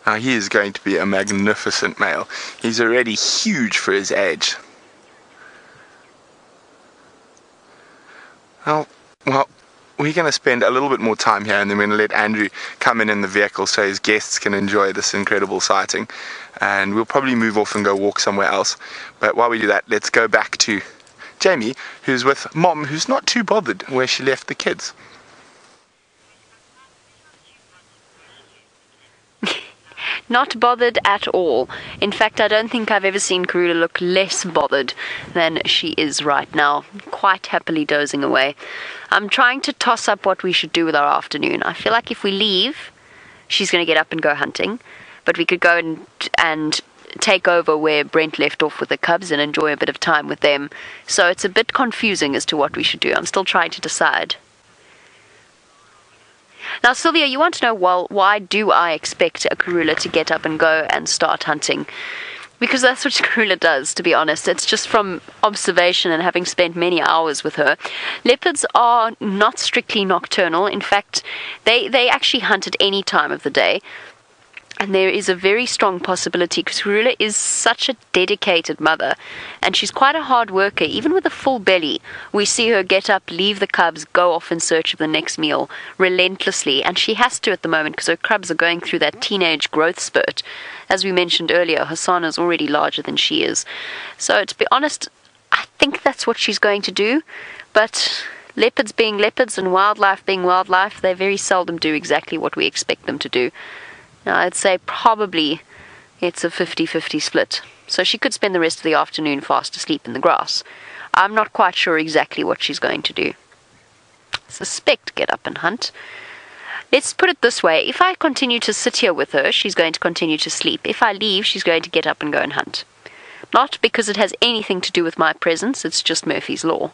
Now he is going to be a magnificent male. He's already huge for his age. Well, we're going to spend a little bit more time here, and then we're going to let Andrew come in the vehicle so his guests can enjoy this incredible sighting. And we'll probably move off and go walk somewhere else. But while we do that, let's go back to Jamie, who's with Mom, who's not too bothered where she left the kids. Not bothered at all. In fact, I don't think I've ever seen Karula look less bothered than she is right now, quite happily dozing away. I'm trying to toss up what we should do with our afternoon. I feel like if we leave, she's going to get up and go hunting, but we could go and take over where Brent left off with the cubs and enjoy a bit of time with them. So it's a bit confusing as to what we should do. I'm still trying to decide. Now, Sylvia, you want to know, well, why do I expect a Karula to get up and go and start hunting? Because that's what Karula does, to be honest. It's just from observation and having spent many hours with her. Leopards are not strictly nocturnal. In fact, they actually hunt at any time of the day. And there is a very strong possibility, because Karula is such a dedicated mother, and she's quite a hard worker. Even with a full belly, we see her get up, leave the cubs, go off in search of the next meal relentlessly. And she has to at the moment, because her cubs are going through that teenage growth spurt. As we mentioned earlier, Hosana is already larger than she is. So to be honest, I think that's what she's going to do. But leopards being leopards and wildlife being wildlife, they very seldom do exactly what we expect them to do. Now, I'd say probably it's a 50-50 split. So she could spend the rest of the afternoon fast asleep in the grass. I'm not quite sure exactly what she's going to do. Suspect get up and hunt. Let's put it this way. If I continue to sit here with her, she's going to continue to sleep. If I leave, she's going to get up and go and hunt. Not because it has anything to do with my presence. It's just Murphy's Law.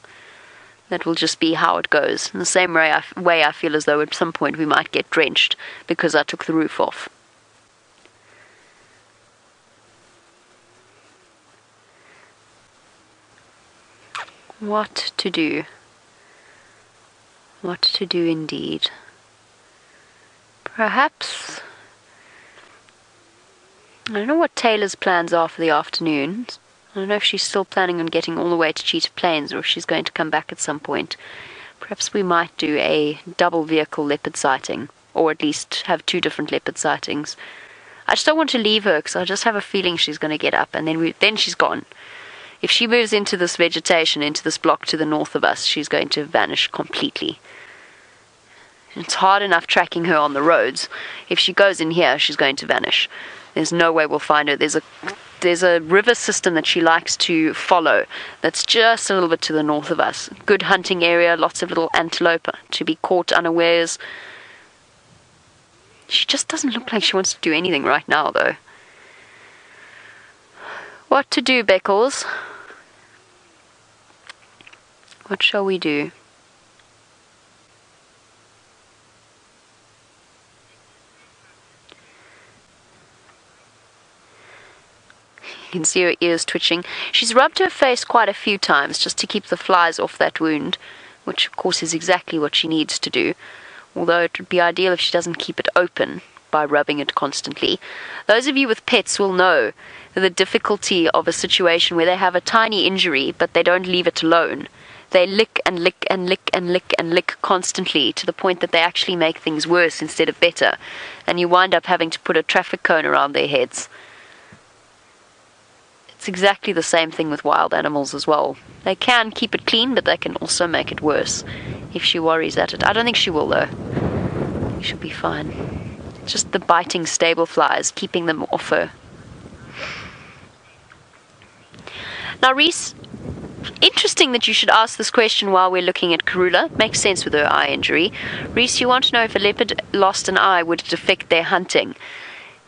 That will just be how it goes. In the same way I feel as though at some point we might get drenched because I took the roof off. What to do? What to do indeed? Perhaps... I don't know what Taylor's plans are for the afternoon. I don't know if she's still planning on getting all the way to Cheetah Plains or if she's going to come back at some point. Perhaps we might do a double vehicle leopard sighting, or at least have 2 different leopard sightings. I just don't want to leave her because I just have a feeling she's going to get up and then she's gone. If she moves into this vegetation, into this block to the north of us, she's going to vanish completely. It's hard enough tracking her on the roads. If she goes in here, she's going to vanish. There's no way we'll find her. There's a river system that she likes to follow that's just a little bit to the north of us. Good hunting area, lots of little antelope to be caught unawares. She just doesn't look like she wants to do anything right now, though. What to do, Beckles? What shall we do? You can see her ears twitching. She's rubbed her face quite a few times just to keep the flies off that wound, which of course is exactly what she needs to do, although it would be ideal if she doesn't keep it open by rubbing it constantly. Those of you with pets will know the difficulty of a situation where they have a tiny injury but they don't leave it alone. They lick and lick and lick and lick and lick constantly to the point that they actually make things worse instead of better, and you wind up having to put a traffic cone around their heads. It's exactly the same thing with wild animals as well. They can keep it clean, but they can also make it worse if she worries at it. I don't think she will, though. She'll be fine. It's just the biting stable flies, keeping them off her. Now, Reese, interesting that you should ask this question while we're looking at Karula. Makes sense with her eye injury. Reese, you want to know if a leopard lost an eye, would it affect their hunting?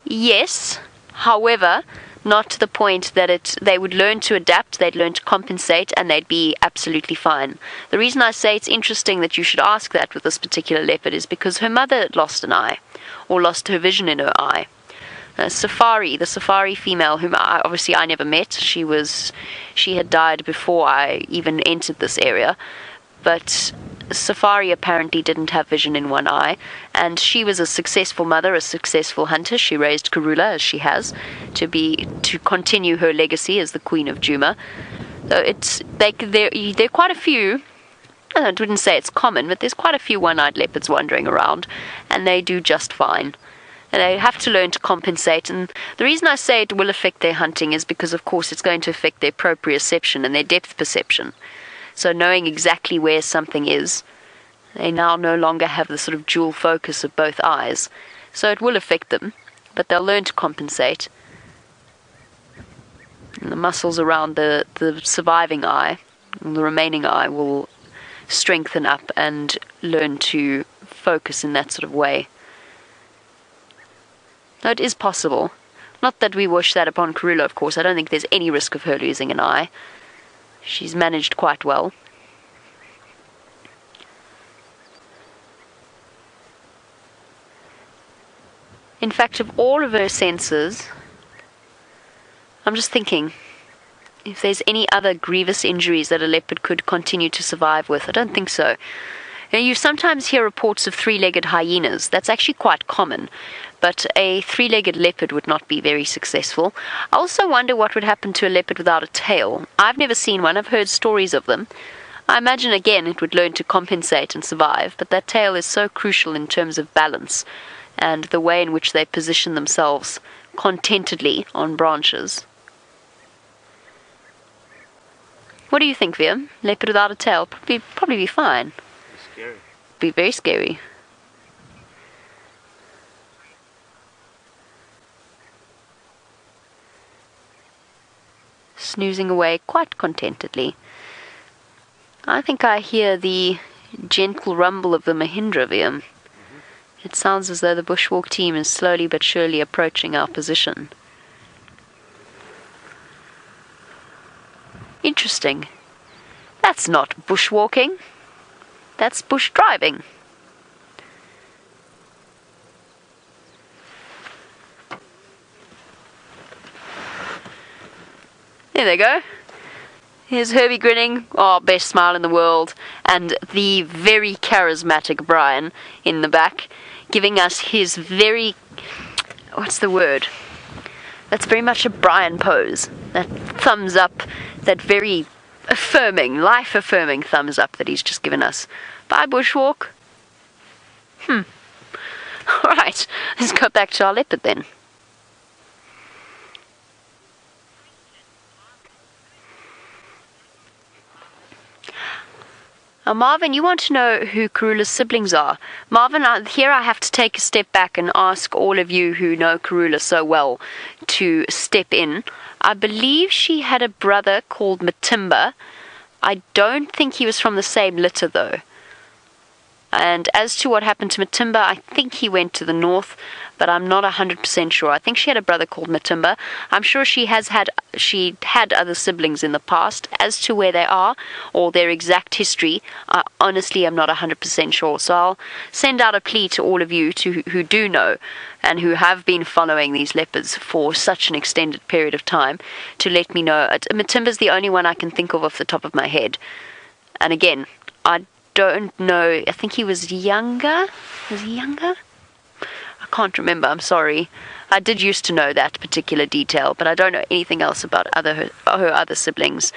Yes, however, not to the point that they would learn to adapt, they'd learn to compensate, and they'd be absolutely fine. The reason I say it's interesting that you should ask that with this particular leopard is because her mother lost an eye, or lost her vision in her eye. Safari, the safari female, whom I never met. She had died before I even entered this area. But Safari apparently didn't have vision in one eye, and she was a successful mother, a successful hunter. She raised Karula, as she has, to continue her legacy as the Queen of Djuma. So there are quite a few. I wouldn't say it's common, but there's quite a few one-eyed leopards wandering around, and they do just fine. And they have to learn to compensate, and the reason I say it will affect their hunting is because, of course, it's going to affect their proprioception and their depth perception. So knowing exactly where something is, they now no longer have the sort of dual focus of both eyes. So it will affect them, but they'll learn to compensate. And the muscles around the surviving eye, the remaining eye, will strengthen up and learn to focus in that sort of way. Now, it is possible. Not that we wish that upon Karula, of course. I don't think there's any risk of her losing an eye. She's managed quite well. In fact, of all of her senses, I'm just thinking if there's any other grievous injuries that a leopard could continue to survive with. I don't think so. Now, you sometimes hear reports of three-legged hyenas. That's actually quite common, but a three-legged leopard would not be very successful. I also wonder what would happen to a leopard without a tail. I've never seen one. I've heard stories of them. I imagine, again, it would learn to compensate and survive, but that tail is so crucial in terms of balance and the way in which they position themselves contentedly on branches. What do you think, Viam? Leopard without a tail? Probably be fine. Scary. Be very scary. Snoozing away quite contentedly. I think I hear the gentle rumble of the Mahindra, Viam. It sounds as though the bushwalk team is slowly but surely approaching our position. Interesting. That's not bushwalking. That's bush driving. There they go. Here's Herbie grinning. Oh, best smile in the world. And the very charismatic Brian in the back, giving us his very... what's the word? That's very much a Brian pose. That thumbs up, that very affirming, life-affirming thumbs up that he's just given us. Bye, bushwalk. Alright, let's go back to our leopard then. Now, Marvin, you want to know who Karula's siblings are. Marvin, here I have to take a step back and ask all of you who know Karula so well to step in. I believe she had a brother called Matimba. I don't think he was from the same litter, though. And as to what happened to Matimba, I think he went to the north, but I'm not 100% sure. I think she had a brother called Matimba. I'm sure she had other siblings in the past. As to where they are or their exact history, I honestly am not 100% sure. So I'll send out a plea to all of you who do know and who have been following these leopards for such an extended period of time to let me know. Matimba's the only one I can think of off the top of my head. And again, I don't know. I think he was younger. Was he younger? I can't remember. I'm sorry. I did used to know that particular detail, but I don't know anything else about her other siblings.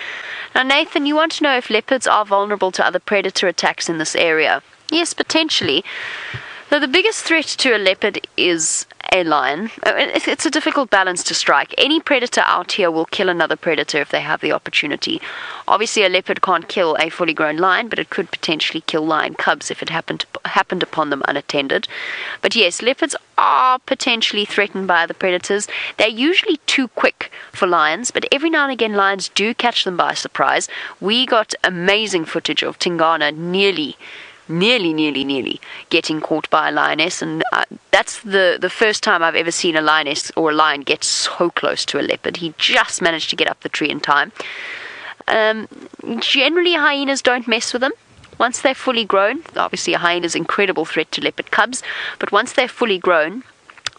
Now, Nathan, you want to know if leopards are vulnerable to other predator attacks in this area? Yes, potentially. Though the biggest threat to a leopard is a lion. It's a difficult balance to strike. Any predator out here will kill another predator if they have the opportunity. Obviously, a leopard can't kill a fully grown lion, but it could potentially kill lion cubs if it happened upon them unattended. But yes, leopards are potentially threatened by other predators. They're usually too quick for lions, but every now and again lions do catch them by surprise. We got amazing footage of Tingana nearly getting caught by a lioness, and that's the first time I've ever seen a lioness or a lion get so close to a leopard. He just managed to get up the tree in time. Generally, hyenas don't mess with them. Once they're fully grown, obviously a hyena is an incredible threat to leopard cubs, but once they're fully grown,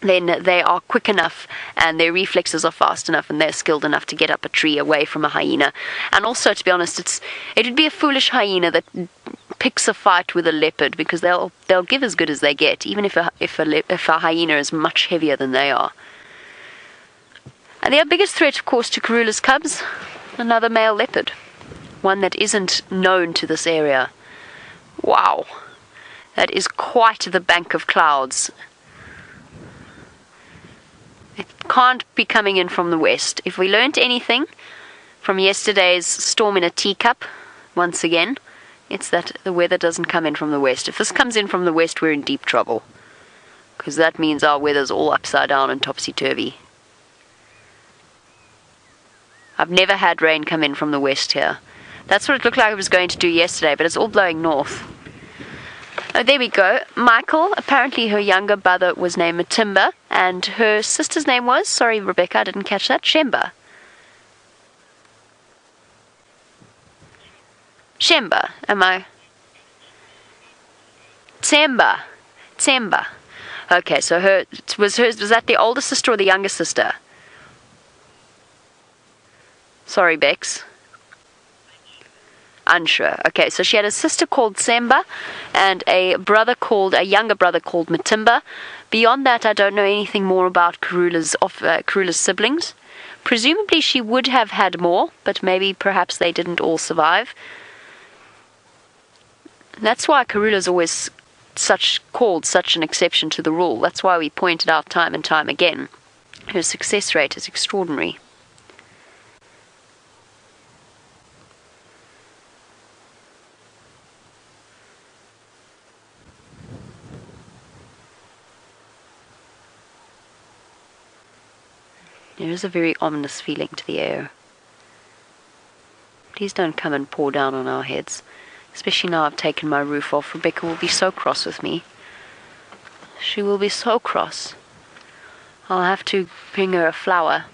then they are quick enough and their reflexes are fast enough and they're skilled enough to get up a tree away from a hyena. And also, to be honest, it would be a foolish hyena that picks a fight with a leopard, because they'll give as good as they get, even if a hyena is much heavier than they are. And their biggest threat, of course, to Karula's cubs, another male leopard, one that isn't known to this area. Wow, that is quite the bank of clouds. It can't be coming in from the west. If we learnt anything from yesterday's storm in a teacup, once again, it's that the weather doesn't come in from the west. If this comes in from the west, we're in deep trouble, because that means our weather's all upside down and topsy-turvy. I've never had rain come in from the west here. That's what it looked like it was going to do yesterday, but it's all blowing north. Oh, there we go. Michael, apparently her younger brother was named Matimba, and her sister's name was, sorry Rebecca, I didn't catch that, Shemba. Shemba, am I? Tsemba. Okay, so was that the older sister or the younger sister? Sorry, Bex. Unsure. Okay, so she had a sister called Tsemba and a younger brother called Matimba. Beyond that, I don't know anything more about Karula's siblings. Presumably she would have had more, but perhaps they didn't all survive. That's why Karula's always called such an exception to the rule. That's why we pointed out time and time again. Her success rate is extraordinary. There is a very ominous feeling to the air. Please don't come and pour down on our heads. Especially now I've taken my roof off. Rebecca will be so cross with me. She will be so cross. I'll have to bring her a flower.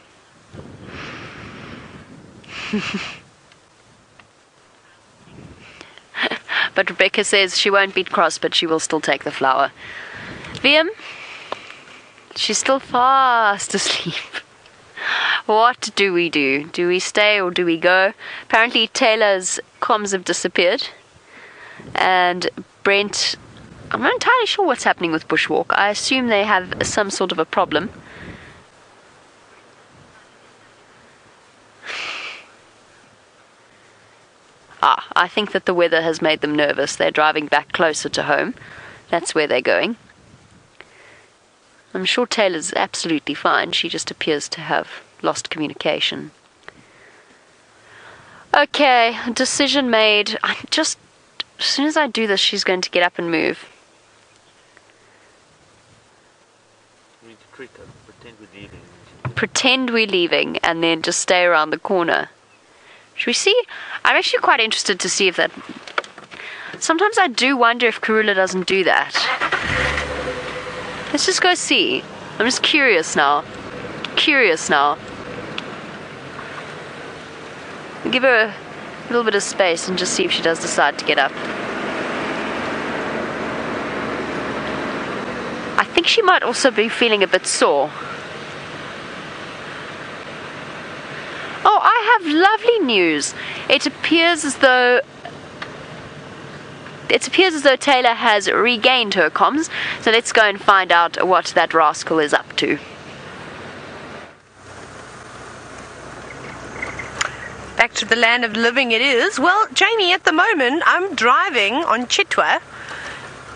But Rebecca says she won't be cross, but she will still take the flower. Liam, she's still fast asleep. What do we do? Do we stay or do we go? Apparently Taylor's comms have disappeared. And Brent, I'm not entirely sure what's happening with Bushwalk. I assume they have some sort of a problem. I think that the weather has made them nervous. They're driving back closer to home. That's where they're going. I'm sure Taylor's absolutely fine. She just appears to have lost communication. Okay, decision made. As soon as I do this, she's going to get up and move. We need to trick her, pretend we're leaving. Pretend we're leaving, and then just stay around the corner. Should we see? I'm actually quite interested to see if that... Sometimes I do wonder if Karula doesn't do that. Let's just go see. I'm just curious now. We'll give her a little bit of space and just see if she does decide to get up. I think she might also be feeling a bit sore. Oh, I have lovely news. It appears as though Taylor has regained her comms, so let's go and find out what that rascal is up to. Back to the land of living it is. Well, Jamie, at the moment, I'm driving on Chitwa,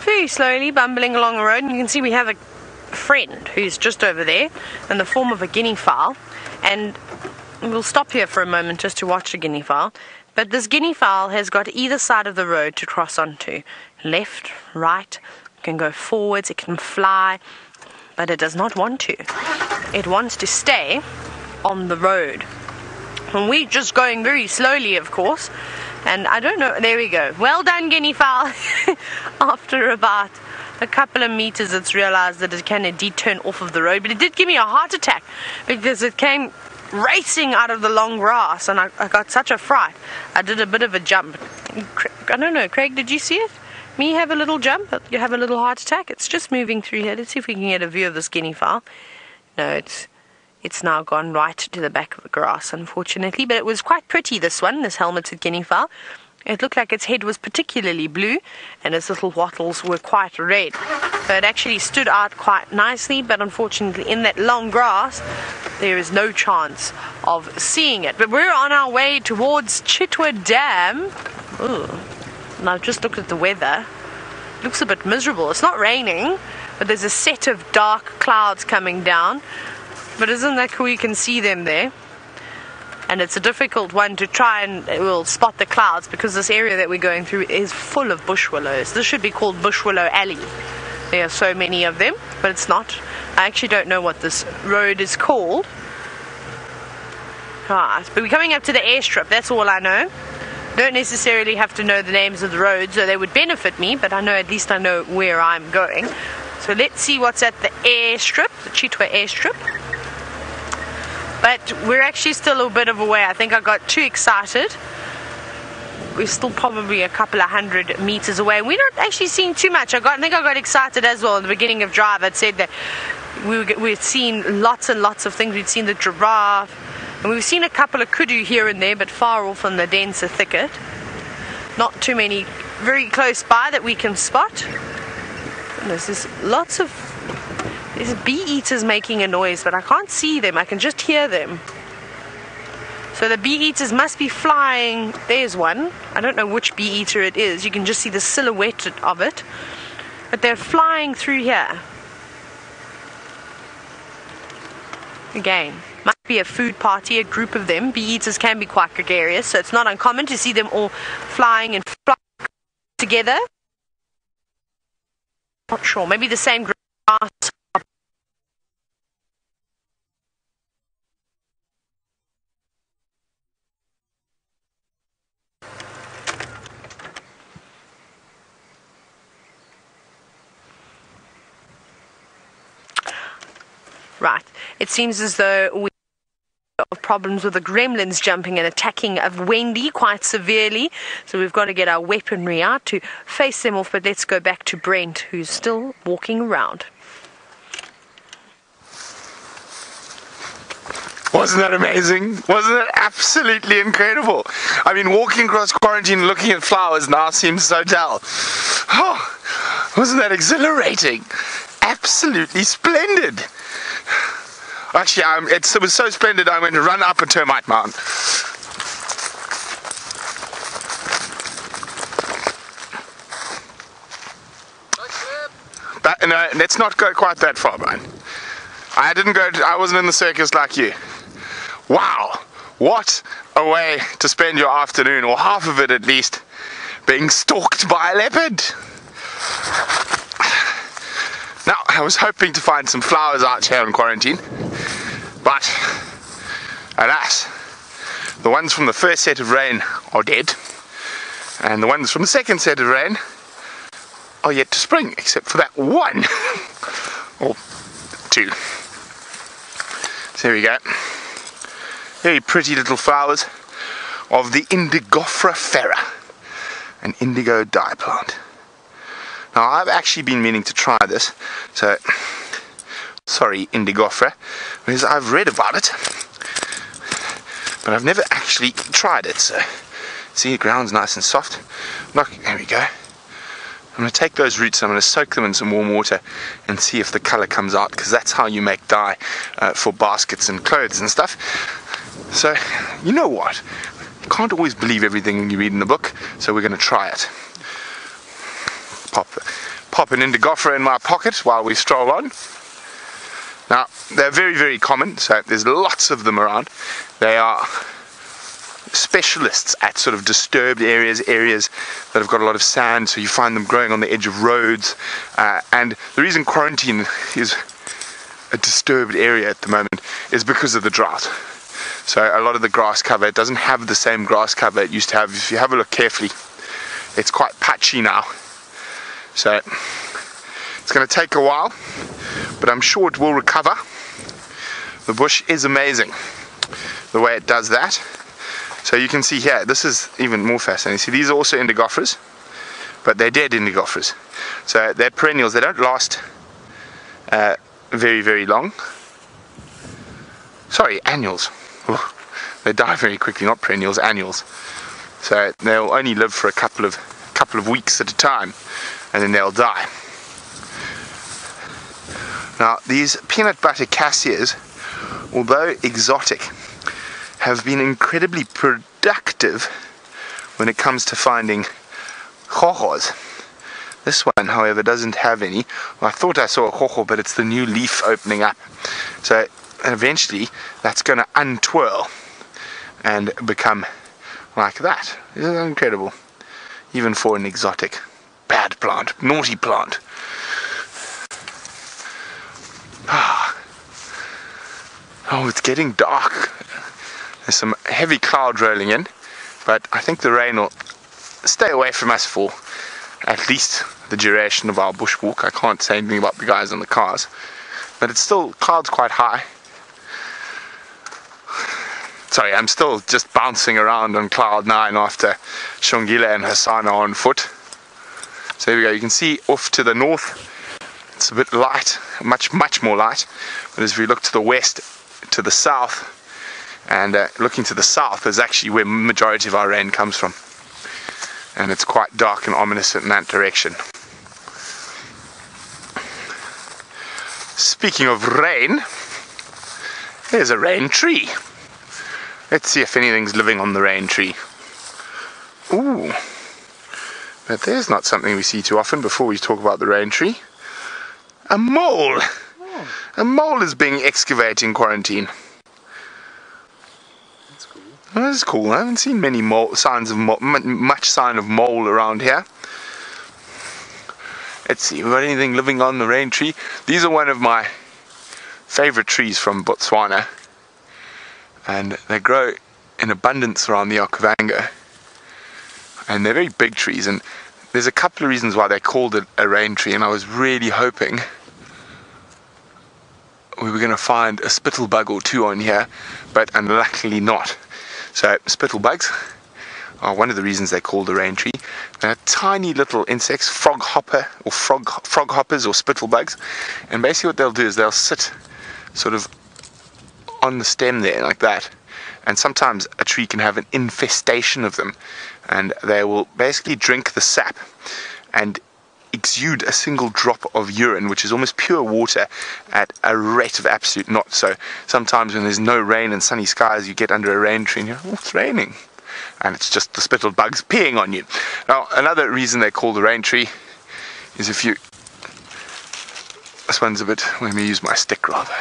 very slowly, bumbling along the road, and you can see we have a friend who's just over there in the form of a guinea fowl, and we'll stop here for a moment just to watch the guinea fowl. But this guinea fowl has got either side of the road to cross onto. Left, right, it can go forwards, it can fly, but it does not want to. It wants to stay on the road. And we're just going very slowly, of course. And I don't know, there we go. Well done, guinea fowl. After about a couple of meters, it's realized that it can indeed turn off of the road. But it did give me a heart attack because it came racing out of the long grass, and I got such a fright. I did a bit of a jump. I don't know, Craig, did you see it? Me have a little jump? You have a little heart attack? It's just moving through here. Let's see if we can get a view of this guinea fowl. No, it's now gone right to the back of the grass, unfortunately. But it was quite pretty, this helmeted guinea fowl. It looked like its head was particularly blue and its little wattles were quite red. So it actually stood out quite nicely, but unfortunately in that long grass there is no chance of seeing it. But we're on our way towards Chitwa Dam. Ooh. And I've just looked at the weather. It looks a bit miserable. It's not raining, but there's a set of dark clouds coming down. But isn't that cool? You can see them there. And it's a difficult one to try and spot the clouds because this area that we're going through is full of bush willows. This should be called Bush Willow Alley. There are so many of them, but it's not. I actually don't know what this road is called. Right, but we're coming up to the airstrip, that's all I know. Don't necessarily have to know the names of the roads, so they would benefit me, but I know at least I know where I'm going. So let's see what's at the airstrip, the Chitwa airstrip. But we're actually still a bit of a way. I think I got too excited. We're still probably a couple of 100 meters away, and we're not actually seeing too much. I think I got excited as well in the beginning of drive. I'd said that we'd seen lots and lots of things. We'd seen the giraffe, and we've seen a couple of kudu here and there, but far off in the denser thicket. Not too many very close by that we can spot. And there's lots of bee eaters making a noise, but I can't see them. I can just hear them. So the bee eaters must be flying. There's one. I don't know which bee eater it is. You can just see the silhouette of it. But they're flying through here. Again, must be a food party, a group of them. Bee eaters can be quite gregarious, so it's not uncommon to see them all flying and flocking together. Not sure. Maybe the same grass. Right, it seems as though we have problems with the gremlins jumping and attacking of Wendy quite severely, so we've got to get our weaponry out to face them off. But let's go back to Brent, who's still walking around. Wasn't that amazing? Wasn't that absolutely incredible? I mean, walking across quarantine looking at flowers now seems so dull. Oh, wasn't that exhilarating? Absolutely splendid. Actually, it was so splendid I went to run up a termite mound. But no, let's not go quite that far, Brian. I wasn't in the circus like you. Wow, what a way to spend your afternoon, or half of it at least, being stalked by a leopard. Now, I was hoping to find some flowers out here in quarantine, but alas, the ones from the first set of rain are dead, and the ones from the second set of rain are yet to spring, except for that one, or two. So there we go. Very pretty little flowers of the Indigofera fera, an indigo dye plant. Now, I've actually been meaning to try this, so sorry Indigofera, because I've read about it, but I've never actually tried it. So see, the ground's nice and soft. Look, there we go. I'm going to take those roots, I'm going to soak them in some warm water and see if the colour comes out, because that's how you make dye for baskets and clothes and stuff. So, you know what? You can't always believe everything you read in the book, so we're going to try it. Pop an Indigofera in my pocket while we stroll on. Now, they're very, very common, so there's lots of them around. They are specialists at sort of disturbed areas that have got a lot of sand, so you find them growing on the edge of roads. And the reason quarantine is a disturbed area at the moment is because of the drought. So a lot of the grass cover, it doesn't have the same grass cover it used to have. If you have a look carefully, it's quite patchy now. So it's going to take a while, but I'm sure it will recover. The bush is amazing the way it does that. So you can see here, this is even more fascinating. See, these are also Indigoferas, but they're dead Indigoferas. So they're perennials, they don't last very, very long. Sorry, annuals. They die very quickly, not perennials, annuals. So they'll only live for a couple of weeks at a time, and then they'll die. Now, these peanut butter cassias, although exotic, have been incredibly productive when it comes to finding hohos. This one, however, doesn't have any. Well, I thought I saw a hoho, but it's the new leaf opening up. So eventually that's going to untwirl and become like that. Isn't that incredible? Even for an exotic, bad plant, naughty plant. Oh, it's getting dark. There's some heavy cloud rolling in, but I think the rain will stay away from us for at least the duration of our bushwalk. I can't say anything about the guys on the cars, but it's still, cloud's quite high. Sorry, I'm still just bouncing around on cloud 9 after Xongile and Hosana on foot. So there we go, you can see off to the north, it's a bit light, much more light, but as we look to the west, to the south, and looking to the south is actually where the majority of our rain comes from. And it's quite dark and ominous in that direction. Speaking of rain, there's a rain tree. Let's see if anything's living on the rain tree. Ooh, but there's not something we see too often before we talk about the rain tree. A mole! Oh. A mole is being excavated in quarantine. That's cool. Well, that's cool. I haven't seen many much sign of mole around here. Let's see, we got anything living on the rain tree? These are one of my favorite trees from Botswana, and they grow in abundance around the Okavango, and they're very big trees, and there's a couple of reasons why they called it a rain tree, and I was really hoping we were going to find a spittlebug or two on here, but unluckily not. So spittlebugs are one of the reasons they call the rain tree. They're tiny little insects, frog hoppers or spittlebugs, and basically what they'll do is they'll sit sort of on the stem there like that, and sometimes a tree can have an infestation of them, and they will basically drink the sap and exude a single drop of urine, which is almost pure water, at a rate of absolute knots. So sometimes when there's no rain and sunny skies, you get under a rain tree and you're, oh, it's raining, and it's just the spittle bugs peeing on you. Now, another reason they call the rain tree is if you, this one's a bit, let me use my stick rather.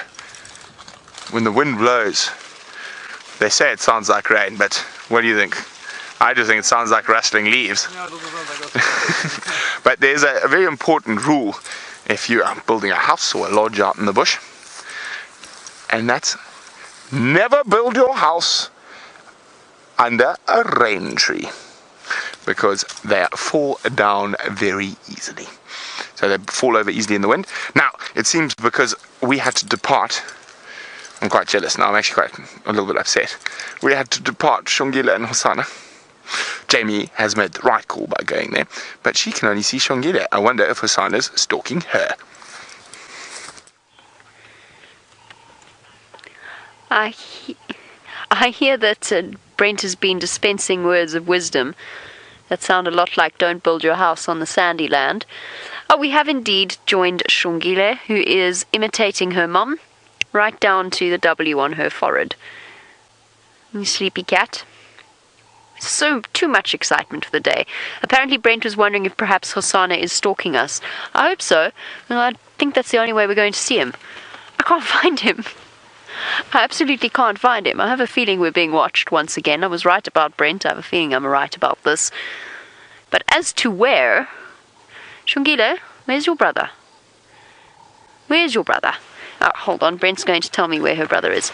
When the wind blows, they say it sounds like rain, but what do you think? I just think it sounds like rustling leaves. But there's a very important rule if you are building a house or a lodge out in the bush, and that's never build your house under a rain tree, because they fall down very easily. So they fall over easily in the wind. Now, it seems because we had to depart, I'm quite jealous now, I'm actually quite a little bit upset. We had to depart Xongile and Hosana. Jamie has made the right call by going there, but she can only see Xongile. I wonder if Hosana's stalking her. I hear that Brent has been dispensing words of wisdom that sound a lot like don't build your house on the sandy land. Oh, we have indeed joined Xongile, who is imitating her mum, right down to the W on her forehead. You sleepy cat. So, too much excitement for the day. Apparently Brent was wondering if perhaps Hosana is stalking us. I hope so. Well, I think that's the only way we're going to see him. I can't find him. I absolutely can't find him. I have a feeling we're being watched once again. I was right about Brent. I have a feeling I'm right about this. But as to where... Xongile, where's your brother? Where's your brother? Oh, hold on. Brent's going to tell me where her brother is.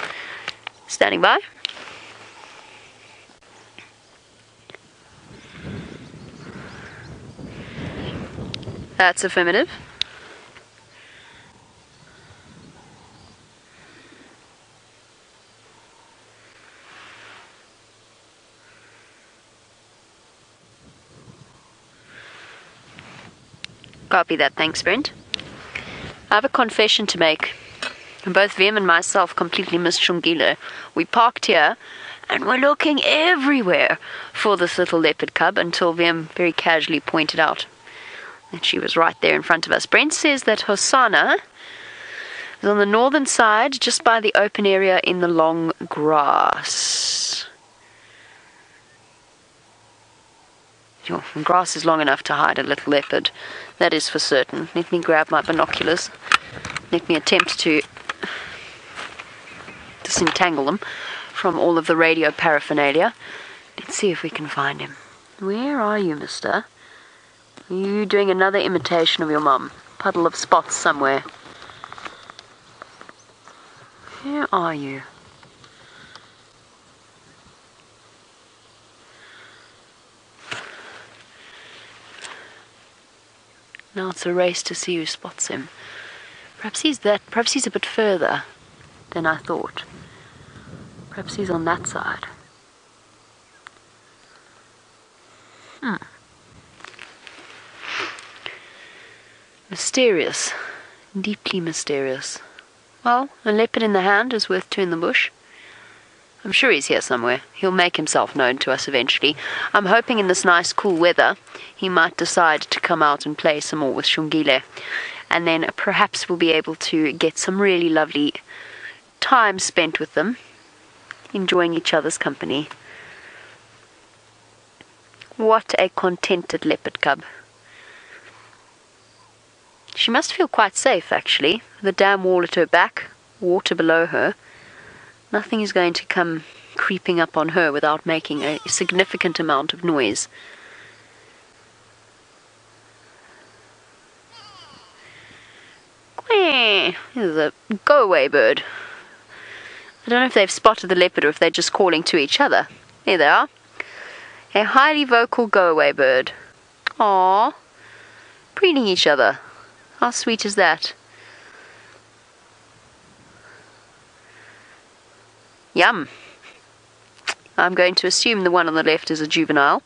Standing by. That's affirmative. Copy that, thanks, Brent. I have a confession to make. Both Vim and myself completely missed Xongile. We parked here, And we're looking everywhere for this little leopard cub until Vim very casually pointed out that she was right there in front of us. Brent says that Hosana is on the northern side, just by the open area in the long grass. Sure, the grass is long enough to hide a little leopard, that is for certain. Let me grab my binoculars. Let me attempt to disentangle them from all of the radio paraphernalia. Let's see if we can find him. Where are you, mister? Are you doing another imitation of your mum? Puddle of spots somewhere. Where are you? Now it's a race to see who spots him. Perhaps he's a bit further than I thought. Perhaps he's on that side. Mysterious. Deeply mysterious. Well, a leopard in the hand is worth two in the bush. I'm sure he's here somewhere. He'll make himself known to us eventually. I'm hoping in this nice cool weather he might decide to come out and play some more with Xongile. And then perhaps we'll be able to get some really lovely time spent with them, enjoying each other's company. What a contented leopard cub. She must feel quite safe, actually. The dam wall at her back, water below her. Nothing is going to come creeping up on her without making a significant amount of noise. This is a go-away bird. I don't know if they've spotted the leopard or if they're just calling to each other. There they are. A highly vocal go-away bird. Aww. Preening each other. How sweet is that? Yum. I'm going to assume the one on the left is a juvenile,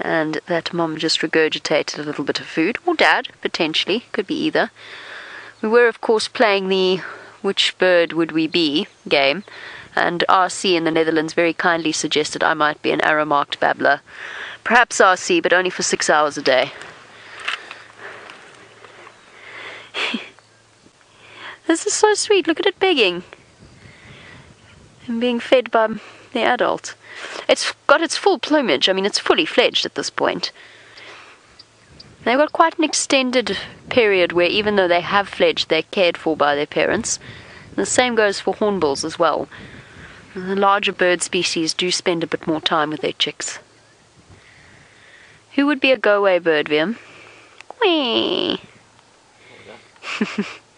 and that Mom just regurgitated a little bit of food. Or Dad, potentially. Could be either. We were, of course, playing the Which Bird Would We Be game, and RC in the Netherlands very kindly suggested I might be an arrow-marked babbler. Perhaps RC, but only for 6 hours a day. This is so sweet. Look at it begging and being fed by the adult. It's got its full plumage. I mean, it's fully fledged at this point. They've got quite an extended period where even though they have fledged, they're cared for by their parents. And the same goes for hornbills as well. The larger bird species do spend a bit more time with their chicks. Who would be a go-away bird, Vim? Whee!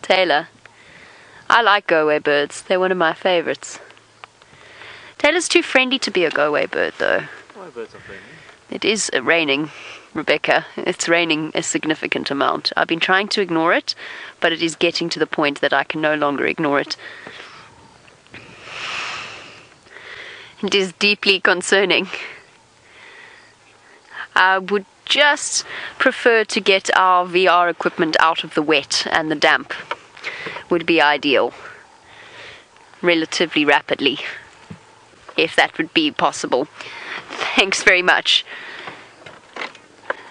Taylor. I like go-away birds. They're one of my favourites. Taylor's too friendly to be a go-away bird, though. Why birds are friendly? It is raining, Rebecca. It's raining a significant amount. I've been trying to ignore it, but it is getting to the point that I can no longer ignore it. It is deeply concerning. I would just prefer to get our VR equipment out of the wet, and the damp would be ideal. Relatively rapidly, if that would be possible. Thanks very much.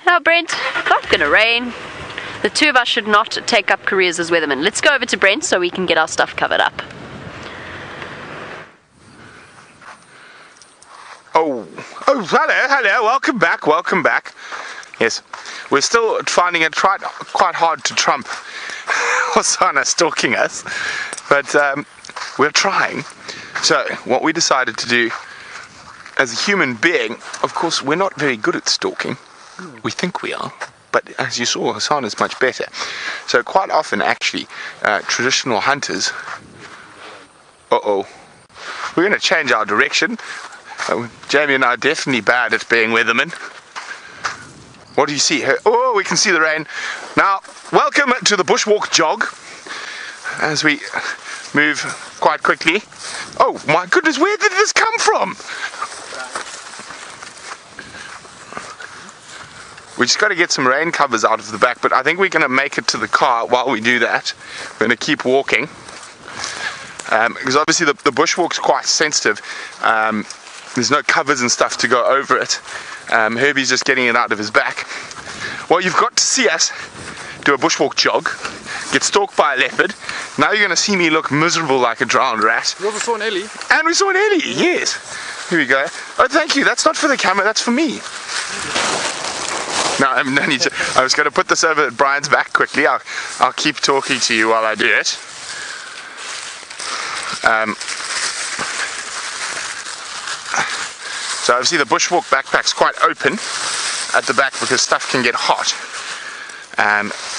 Now, Brent, not gonna rain. The two of us should not take up careers as weathermen. Let's go over to Brent so we can get our stuff covered up. Oh, hello, welcome back. Yes, we're still finding it quite hard to trump Hosana stalking us, but we're trying. So, what we decided to do, as a human being, of course, we're not very good at stalking. We think we are, but as you saw, Hosana's much better. So quite often, actually, traditional hunters... we're going to change our direction. Jamie and I are definitely bad at being weathermen. What do you see? Oh, we can see the rain. Now, welcome to the bushwalk jog, as we move quite quickly. Oh my goodness, where did this come from? We just got to get some rain covers out of the back, but I think we're going to make it to the car while we do that. We're going to keep walking, because obviously the bushwalk's quite sensitive. there's no covers and stuff to go over it. Herbie's just getting it out of his back. Well, you've got to see us do a bushwalk jog, get stalked by a leopard. Now you're going to see me look miserable like a drowned rat. We also saw an Ellie. And we saw an Ellie, yes. Here we go. Oh, thank you. That's not for the camera, that's for me. No, no need to. I was going to put this over at Brian's back quickly. I'll keep talking to you while I do it. So obviously the bushwalk backpack's quite open at the back because stuff can get hot.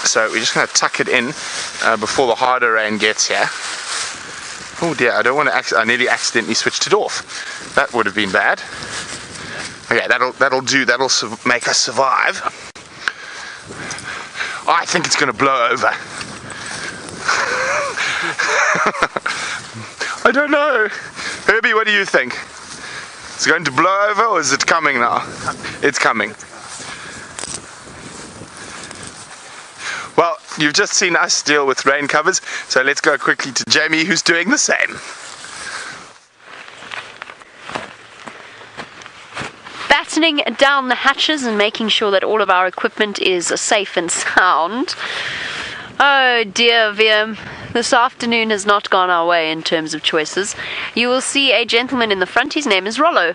So we're just going to tuck it in before the harder rain gets here. Oh dear, I don't want to. I nearly accidentally switched it off. That would have been bad. Okay, that'll do. That'll make us survive. Oh, I think it's going to blow over. I don't know. Herbie, what do you think? Is it going to blow over or is it coming now? It's coming. Well, you've just seen us deal with rain covers, so let's go quickly to Jamie, who's doing the same. Battening down the hatches and making sure that all of our equipment is safe and sound. Oh dear, VM. This afternoon has not gone our way in terms of choices. You will see a gentleman in the front. His name is Rollo.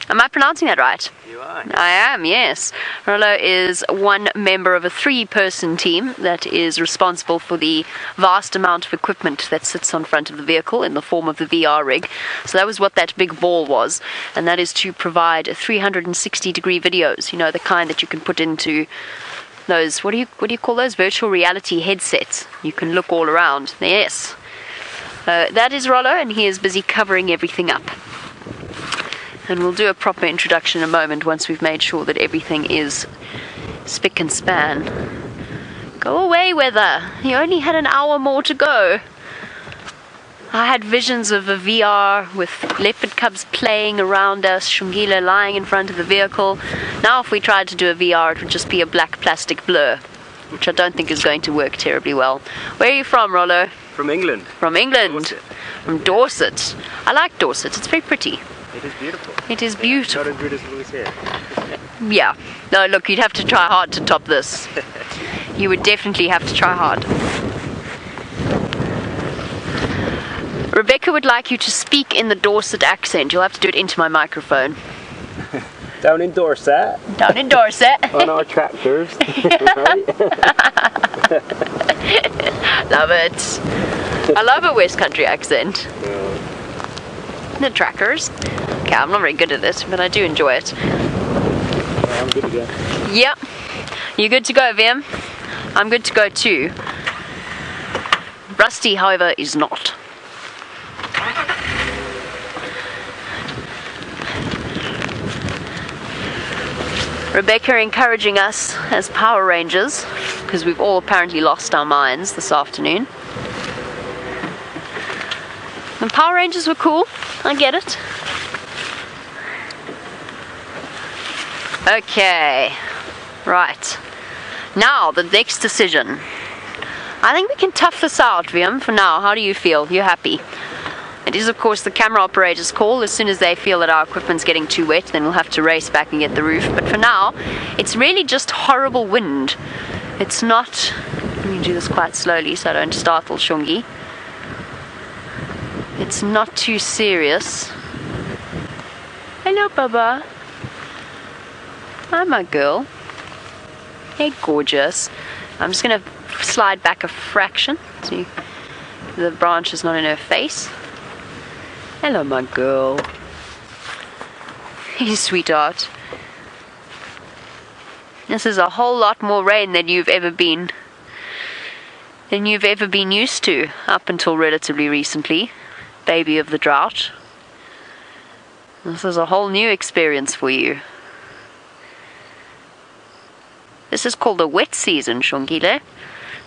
Am I pronouncing that right? You are. I am, yes. Rollo is one member of a 3-person team that is responsible for the vast amount of equipment that sits on front of the vehicle in the form of the VR rig. So that was what that big ball was, and that is to provide 360-degree videos, you know, the kind that you can put into those, what do you call those, virtual reality headsets. You can look all around. Yes. That is Rollo, and he is busy covering everything up. And we'll do a proper introduction in a moment once we've made sure that everything is spick and span. Go away, weather. You only had an hour more to go. I had visions of a VR with leopard cubs playing around us, Xongile lying in front of the vehicle. Now if we tried to do a VR, it would just be a black plastic blur, which I don't think is going to work terribly well. Where are you from, Rollo? From England. From England. Dorset. From Dorset. I like Dorset. It's very pretty. It is beautiful. It is beautiful. Not as good as Louis here. Yeah. No, look, you'd have to try hard to top this. You would definitely have to try hard. Rebecca would like you to speak in the Dorset accent. You'll have to do it into my microphone. Down in Dorset. Down in Dorset. On our tractors. Love it. I love a West Country accent. The trackers. Okay, I'm not very good at this, but I do enjoy it. I'm good to go. Yep. You good to go, Vim? I'm good to go too. Rusty, however, is not. Rebecca encouraging us as Power Rangers, because we've all apparently lost our minds this afternoon. The Power Rangers were cool, I get it. Okay, right. Now, the next decision. I think we can tough this out, Viam, for now. How do you feel? You happy? It is, of course, the camera operator's call. As soon as they feel that our equipment's getting too wet, then we'll have to race back and get the roof. But for now, it's really just horrible wind. It's not... Let me do this quite slowly so I don't startle Xongi. It's not too serious. Hello, Baba. Hi, my girl. Hey, gorgeous. I'm just going to slide back a fraction so the branch is not in her face. Hello, my girl. Hey, sweetheart. This is a whole lot more rain than you've ever been used to up until relatively recently, baby of the drought. This is a whole new experience for you. This is called a wet season, Xongile.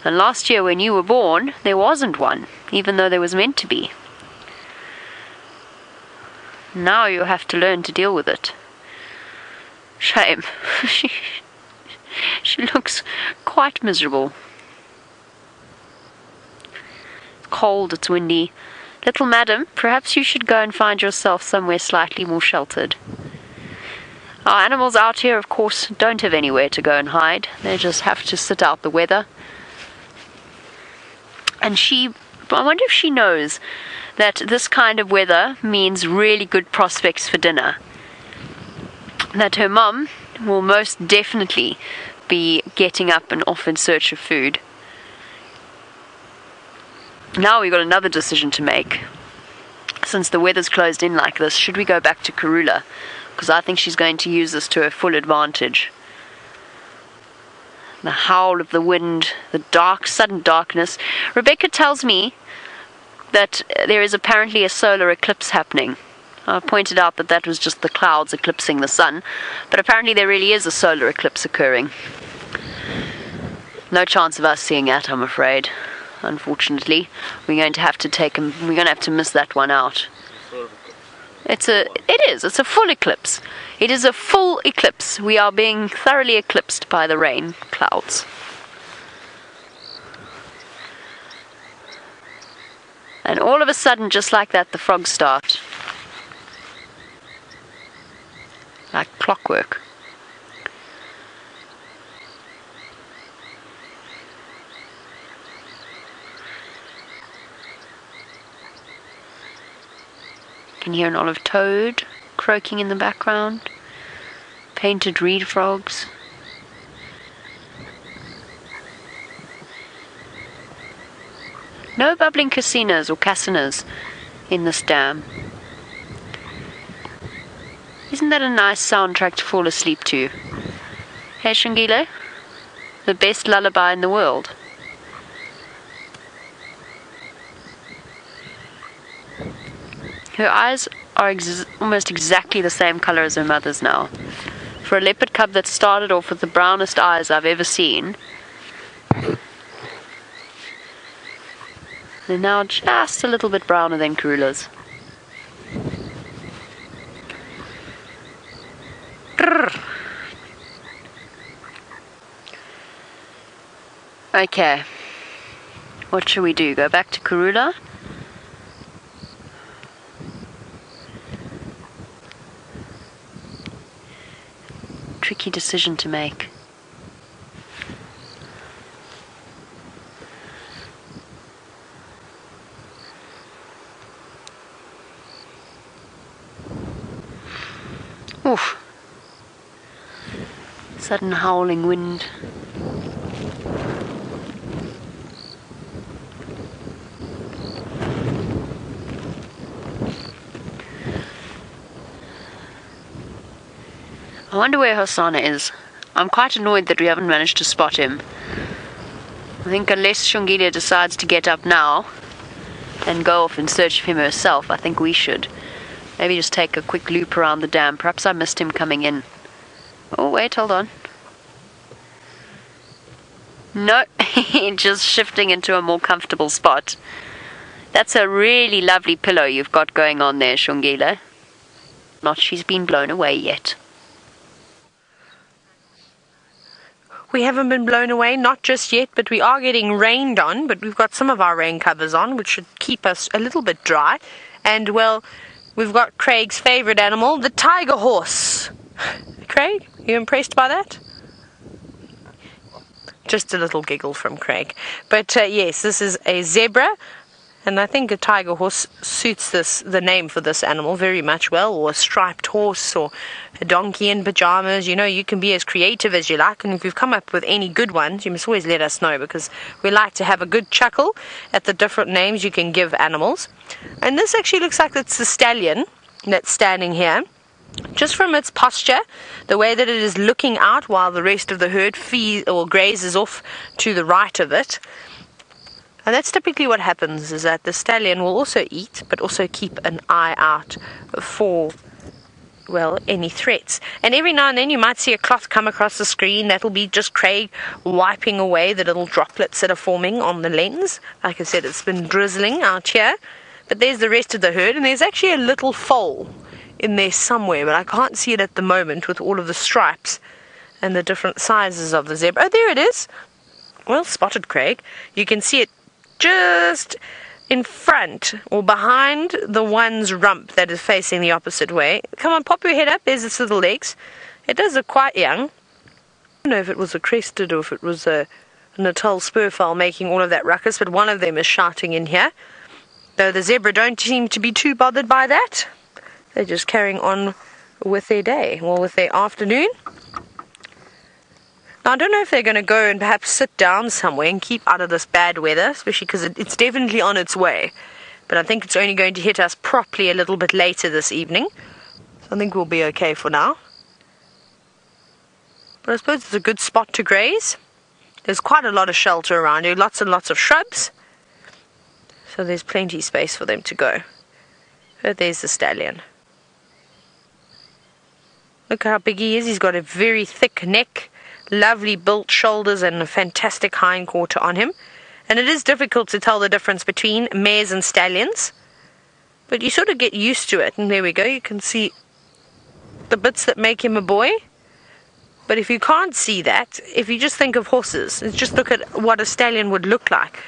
And last year when you were born, there wasn't one, even though there was meant to be. Now you have to learn to deal with it. Shame. She looks quite miserable. It's cold, it's windy. Little madam, perhaps you should go and find yourself somewhere slightly more sheltered. Our animals out here, of course, don't have anywhere to go and hide. They just have to sit out the weather. And I wonder if she knows that this kind of weather means really good prospects for dinner. That her mum will most definitely be getting up and off in search of food. Now we've got another decision to make. Since the weather's closed in like this, should we go back to Karula? Because I think she's going to use this to her full advantage. The howl of the wind, the sudden darkness. Rebecca tells me that there is apparently a solar eclipse happening. I pointed out that was just the clouds eclipsing the sun, but apparently there really is a solar eclipse occurring. No chance of us seeing that, I'm afraid. Unfortunately, we're going to have to miss that one out. It's a full eclipse. It is a full eclipse. We are being thoroughly eclipsed by the rain clouds. And all of a sudden, just like that, the frogs start. Like clockwork. You can hear an olive toad croaking in the background. Painted reed frogs. No bubbling casinas or cassinas in this dam. Isn't that a nice soundtrack to fall asleep to? Hey Xongile? The best lullaby in the world. Her eyes are almost exactly the same color as her mother's now. For a leopard cub that started off with the brownest eyes I've ever seen, they're now just a little bit browner than Karula's. Okay. What should we do? Go back to Karula? Tricky decision to make. Oof. Sudden howling wind. I wonder where Hosana is. I'm quite annoyed that we haven't managed to spot him. I think unless Xongile decides to get up now and go off in search of him herself, I think we should. Maybe just take a quick loop around the dam. Perhaps I missed him coming in. Oh, wait, hold on. No, just shifting into a more comfortable spot. That's a really lovely pillow you've got going on there, Xongile. Not she's been blown away yet. We haven't been blown away, not just yet, but we are getting rained on, but we've got some of our rain covers on, which should keep us a little bit dry. And, well, we've got Craig's favourite animal, the tiger horse. Craig, you impressed by that? Just a little giggle from Craig. But, yes, this is a zebra. And I think a tiger horse suits the name for this animal very much well, or a striped horse, or a donkey in pajamas. You know, you can be as creative as you like, and if you've come up with any good ones, you must always let us know, because we like to have a good chuckle at the different names you can give animals. And this actually looks like it's the stallion that's standing here. Just from its posture, the way that it is looking out while the rest of the herd grazes off to the right of it. And that's typically what happens, is that the stallion will also eat, but also keep an eye out for, well, any threats. And every now and then you might see a cloth come across the screen. That'll be just Craig wiping away the little droplets that are forming on the lens. Like I said, it's been drizzling out here. But there's the rest of the herd, and there's actually a little foal in there somewhere, but I can't see it at the moment with all of the stripes and the different sizes of the zebra. Oh, there it is. Well spotted, Craig. You can see it just in front or behind the one's rump that is facing the opposite way. Come on, pop your head up. There's its little legs. It does look quite young. I don't know if it was a crested or if it was a Natal spurfowl making all of that ruckus, but one of them is shouting in here. Though the zebra don't seem to be too bothered by that. They're just carrying on with their day, or with their afternoon. Now, I don't know if they're going to go and perhaps sit down somewhere and keep out of this bad weather, especially because it's definitely on its way. But I think it's only going to hit us properly a little bit later this evening. So I think we'll be okay for now. But I suppose it's a good spot to graze. There's quite a lot of shelter around here, lots and lots of shrubs. So there's plenty of space for them to go. But there's the stallion. Look how big he is. He's got a very thick neck, lovely built shoulders, and a fantastic hindquarter on him. And it is difficult to tell the difference between mares and stallions. But you sort of get used to it. And there we go. You can see the bits that make him a boy. But if you can't see that, if you just think of horses, just look at what a stallion would look like.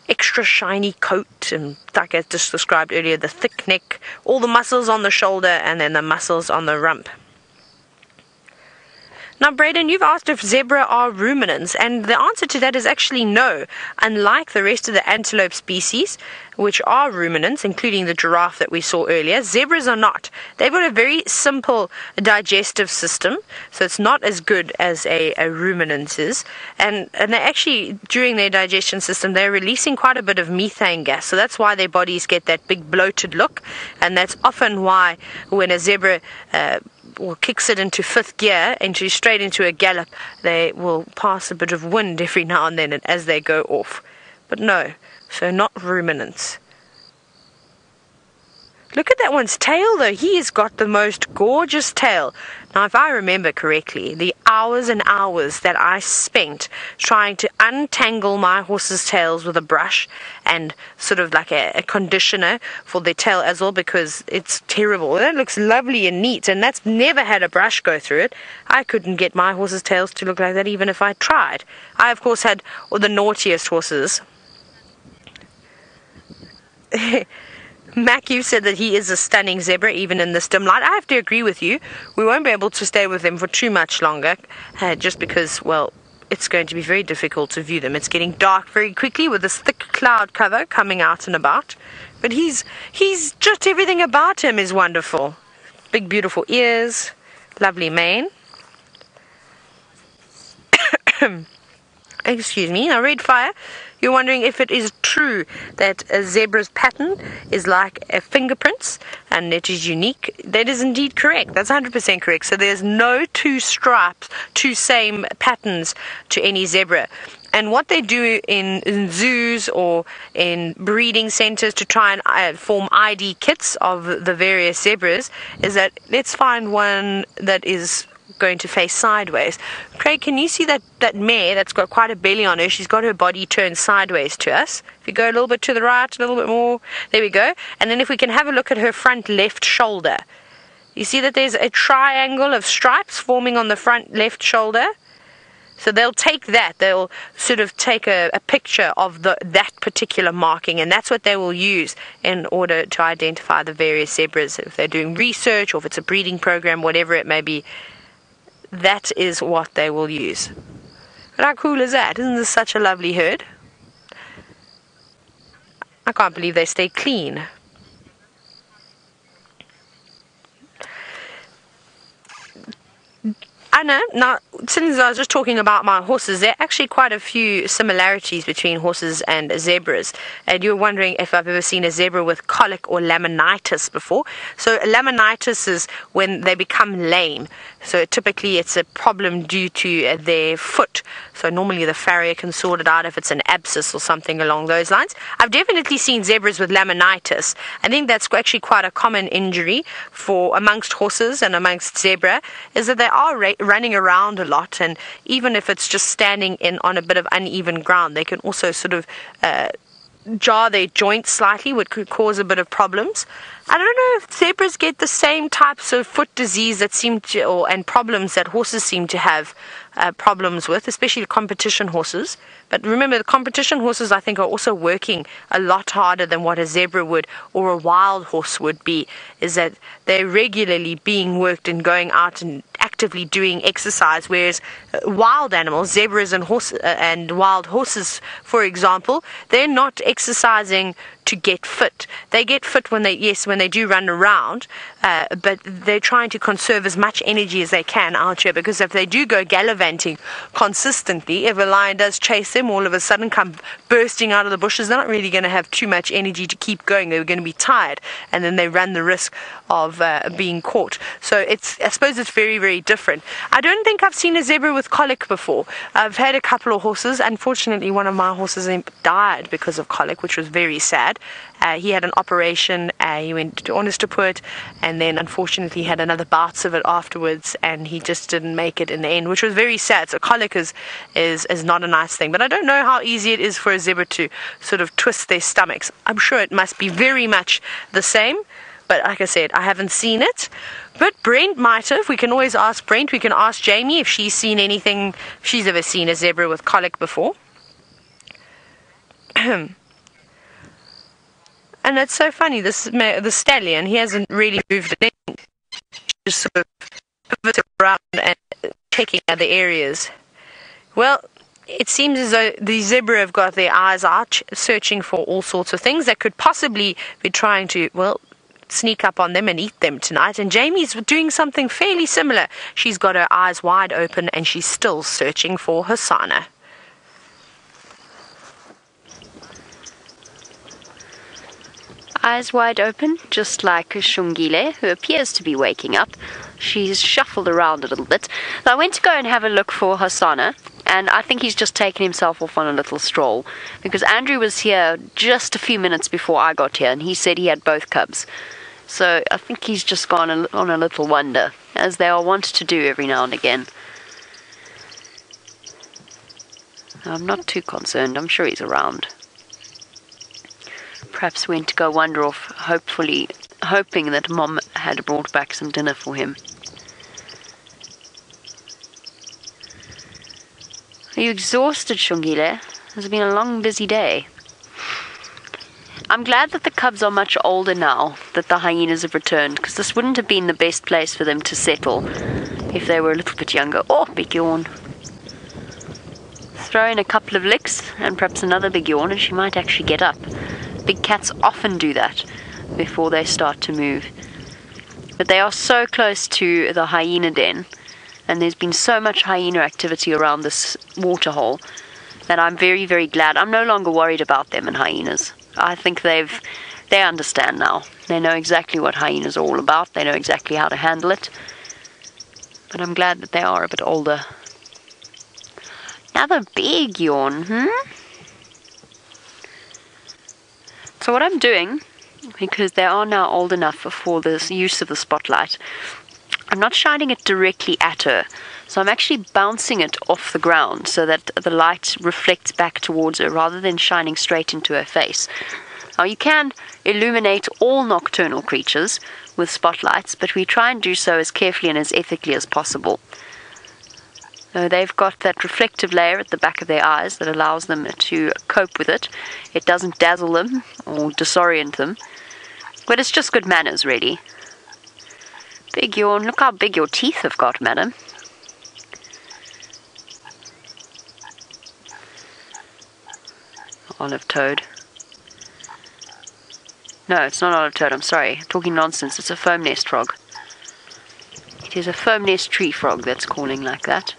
Extra shiny coat, and like I just described earlier, the thick neck, all the muscles on the shoulder, and then the muscles on the rump. Now, Braden, you've asked if zebra are ruminants, and the answer to that is actually no. Unlike the rest of the antelope species, which are ruminants, including the giraffe that we saw earlier, zebras are not. They've got a very simple digestive system, so it's not as good as a ruminant is. And they actually, during their digestion system, they're releasing quite a bit of methane gas, so that's why their bodies get that big bloated look, and that's often why when a zebra or kicks it into fifth gear, straight into a gallop, they will pass a bit of wind every now and then as they go off. But no, so not ruminants. Look at that one's tail though. He has got the most gorgeous tail. Now, if I remember correctly, the hours and hours that I spent trying to untangle my horse's tails with a brush and sort of like a conditioner for their tail as well, because it's terrible. That looks lovely and neat, and that's never had a brush go through it. I couldn't get my horse's tails to look like that even if I tried. I, of course, had the naughtiest horses. Mac, you said that he is a stunning zebra, even in this dim light. I have to agree with you. We won't be able to stay with them for too much longer, just because, well, it's going to be very difficult to view them. It's getting dark very quickly with this thick cloud cover coming out and about. But he's just everything about him is wonderful. Big, beautiful ears, lovely mane. Excuse me. Now, Red Fire, you're wondering if it is true that a zebra's pattern is like a fingerprints and it is unique. That is indeed correct. That's 100% correct. So there's no two stripes, two same patterns to any zebra. And what they do in zoos or in breeding centers to try and form ID kits of the various zebras is that let's find one that is going to face sideways. Craig, can you see that mare that's got quite a belly on her? She's got her body turned sideways to us. If you go a little bit to the right, a little bit more, there we go. And then if we can have a look at her front left shoulder, you see that there's a triangle of stripes forming on the front left shoulder. So they'll take that, they'll sort of take a picture of that particular marking, and that's what they will use in order to identify the various zebras. If they're doing research or if it's a breeding program, whatever it may be, that is what they will use. But how cool is that? Isn't this such a lovely herd? I can't believe they stay clean. Anna, now, since I was just talking about my horses, there are actually quite a few similarities between horses and zebras. And you're wondering if I've ever seen a zebra with colic or laminitis before. So laminitis is when they become lame. So typically it's a problem due to their foot. So normally the farrier can sort it out if it's an abscess or something along those lines. I've definitely seen zebras with laminitis. I think that's actually quite a common injury amongst horses and amongst zebra, is that they are running around a lot, and even if it's just standing on a bit of uneven ground, they can also sort of jar their joints slightly, which could cause a bit of problems. I don't know if zebras get the same types of foot disease that and problems that horses seem to have problems with, especially competition horses. But remember, the competition horses, I think, are also working a lot harder than what a zebra would or a wild horse would be, is that they're regularly being worked and going out and actively doing exercise, whereas wild animals, zebras and wild horses, for example, they're not exercising to get fit. They get fit when they do run around, but they're trying to conserve as much energy as they can out here, because if they do go gallivanting consistently, if a lion does chase them, all of a sudden come bursting out of the bushes, they're not really going to have too much energy to keep going. They're going to be tired, and then they run the risk of being caught. So I suppose it's very, very different. I don't think I've seen a zebra with colic before. I've had a couple of horses. Unfortunately, one of my horses died because of colic, which was very sad. He had an operation, he went to Ondersteport, and then unfortunately had another bouts of it afterwards, and he just didn't make it in the end, which was very sad. So colic is not a nice thing. But I don't know how easy it is for a zebra to sort of twist their stomachs. I'm sure it must be very much the same, but like I said, I haven't seen it. But Brent might have. We can always ask Brent. We can ask Jamie if she's seen anything, if she's ever seen a zebra with colic before. And it's so funny, the stallion, he hasn't really moved an inch. Just sort of pivoted around and checking other areas. Well, it seems as though the zebra have got their eyes out, searching for all sorts of things that could possibly be trying to, sneak up on them and eat them tonight. And Jamie's doing something fairly similar. She's got her eyes wide open and she's still searching for Hosana. Eyes wide open, just like Xongile, who appears to be waking up. She's shuffled around a little bit. So I went to go and have a look for Hosana, and I think he's just taken himself off on a little stroll, because Andrew was here just a few minutes before I got here, and he said he had both cubs. So I think he's just gone on a little wander, as they are wont to do every now and again. I'm not too concerned. I'm sure he's around. Perhaps went to go wander off, hoping that Mom had brought back some dinner for him. Are you exhausted, Xongile? It's been a long, busy day. I'm glad that the cubs are much older now, that the hyenas have returned, because this wouldn't have been the best place for them to settle if they were a little bit younger. Oh, big yawn. Throw in a couple of licks, and perhaps another big yawn, and she might actually get up. Big cats often do that before they start to move. But they are so close to the hyena den, and there's been so much hyena activity around this waterhole, that I'm very, very glad. I'm no longer worried about them and hyenas. I think they understand now. They know exactly what hyenas are all about. They know exactly how to handle it. But I'm glad that they are a bit older. Another big yawn, So what I'm doing, because they are now old enough for the use of the spotlight, I'm not shining it directly at her. So I'm actually bouncing it off the ground so that the light reflects back towards her rather than shining straight into her face. Now you can illuminate all nocturnal creatures with spotlights, but we try and do so as carefully and as ethically as possible. So they've got that reflective layer at the back of their eyes that allows them to cope with it. It doesn't dazzle them or disorient them, but it's just good manners, really. Big yawn. Look how big your teeth have got, madam. Olive toad. No, it's not olive toad, I'm sorry. I'm talking nonsense. It's a foam nest frog. It is a foam nest tree frog that's calling like that.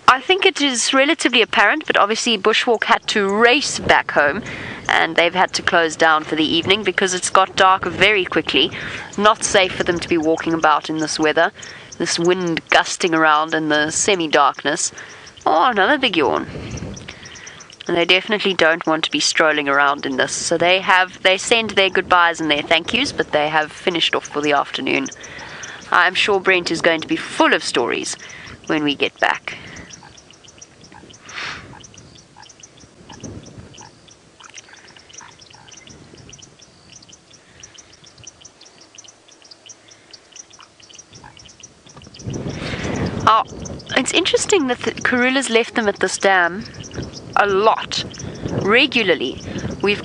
I think it is relatively apparent, but obviously Bushwalk had to race back home, and they've had to close down for the evening because it's got dark very quickly. Not safe for them to be walking about in this weather, this wind gusting around in the semi-darkness. Oh, another big yawn. And they definitely don't want to be strolling around in this, so they send their goodbyes and their thank yous, but they have finished off for the afternoon. I'm sure Brent is going to be full of stories when we get back. Oh, it's interesting that the Karula's left them at this dam a lot, regularly. We've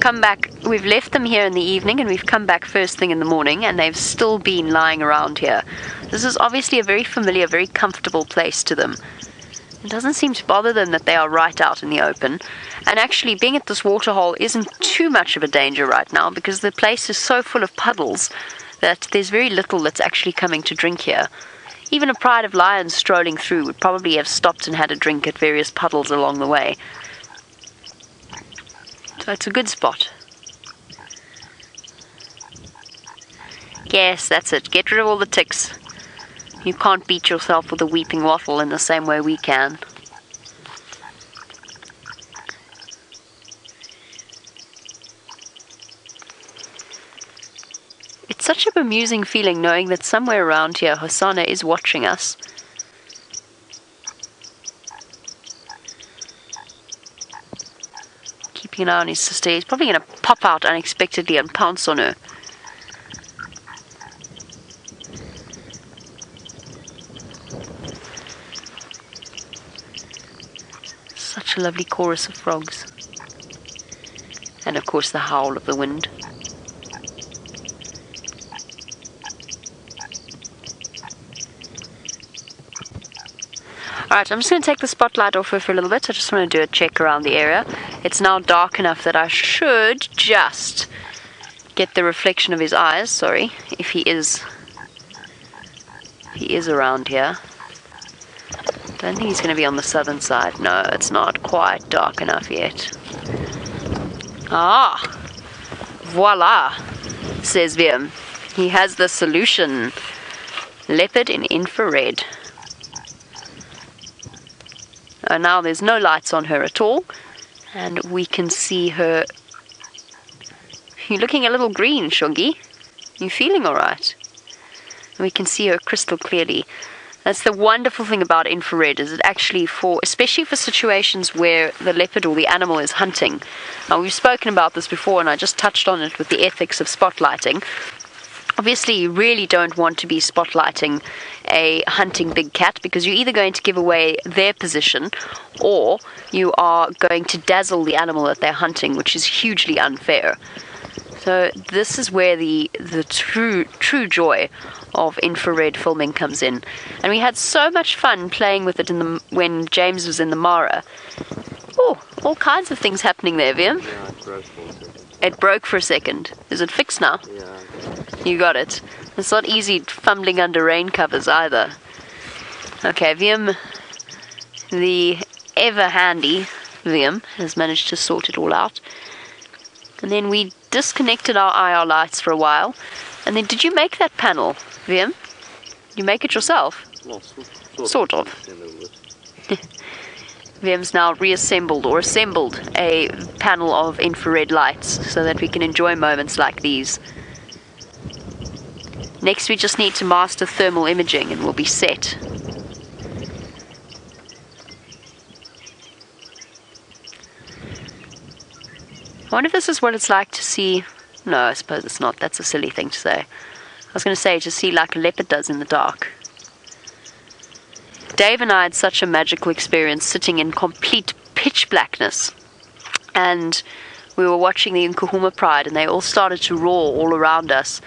left them here in the evening and we've come back first thing in the morning and they've still been lying around here. This is obviously a very familiar, very comfortable place to them. It doesn't seem to bother them that they are right out in the open. And actually, being at this waterhole isn't too much of a danger right now because the place is so full of puddles that there's very little that's actually coming to drink here. Even a pride of lions strolling through would probably have stopped and had a drink at various puddles along the way. So it's a good spot. Yes, that's it. Get rid of all the ticks. You can't beat yourself with a weeping wattle in the same way we can. It's such a bemusing feeling knowing that somewhere around here Hosana is watching us. Keeping an eye on his sister. He's probably going to pop out unexpectedly and pounce on her. Such a lovely chorus of frogs. And of course the howl of the wind. Alright, I'm just going to take the spotlight off her for a little bit. I just want to do a check around the area. It's now dark enough that I should just get the reflection of his eyes. Sorry, if he is around here. Don't think he's going to be on the southern side. No, it's not quite dark enough yet. Ah, voila, says Wiem. He has the solution. Leopard in infrared. Now there's no lights on her at all, and we can see her. You're looking a little green, Shoggy. You feeling all right? And we can see her crystal clearly. That's the wonderful thing about infrared, is it actually especially for situations where the leopard or the animal is hunting. Now we've spoken about this before and I just touched on it with the ethics of spotlighting. Obviously you really don't want to be spotlighting a hunting big cat because you're either going to give away their position or you are going to dazzle the animal that they're hunting, which is hugely unfair. So this is where the true joy of infrared filming comes in. And we had so much fun playing with it when James was in the Mara. Oh, all kinds of things happening there, Wiem. Yeah, it broke for a second. It broke for a second. Is it fixed now? Yeah. You got it. It's not easy fumbling under rain covers either. Okay, Wiem, the ever handy Wiem, has managed to sort it all out. And then we disconnected our IR lights for a while. And then did you make that panel, Wiem? You make it yourself? Well, Sort of. Viem's now reassembled or assembled a panel of infrared lights so that we can enjoy moments like these. Next we just need to master thermal imaging and we'll be set. I wonder if this is what it's like to see... No, I suppose it's not. That's a silly thing to say. I was going to say to see like a leopard does in the dark. Dave and I had such a magical experience sitting in complete pitch blackness. And we were watching the Nkuhuma Pride and they all started to roar all around us.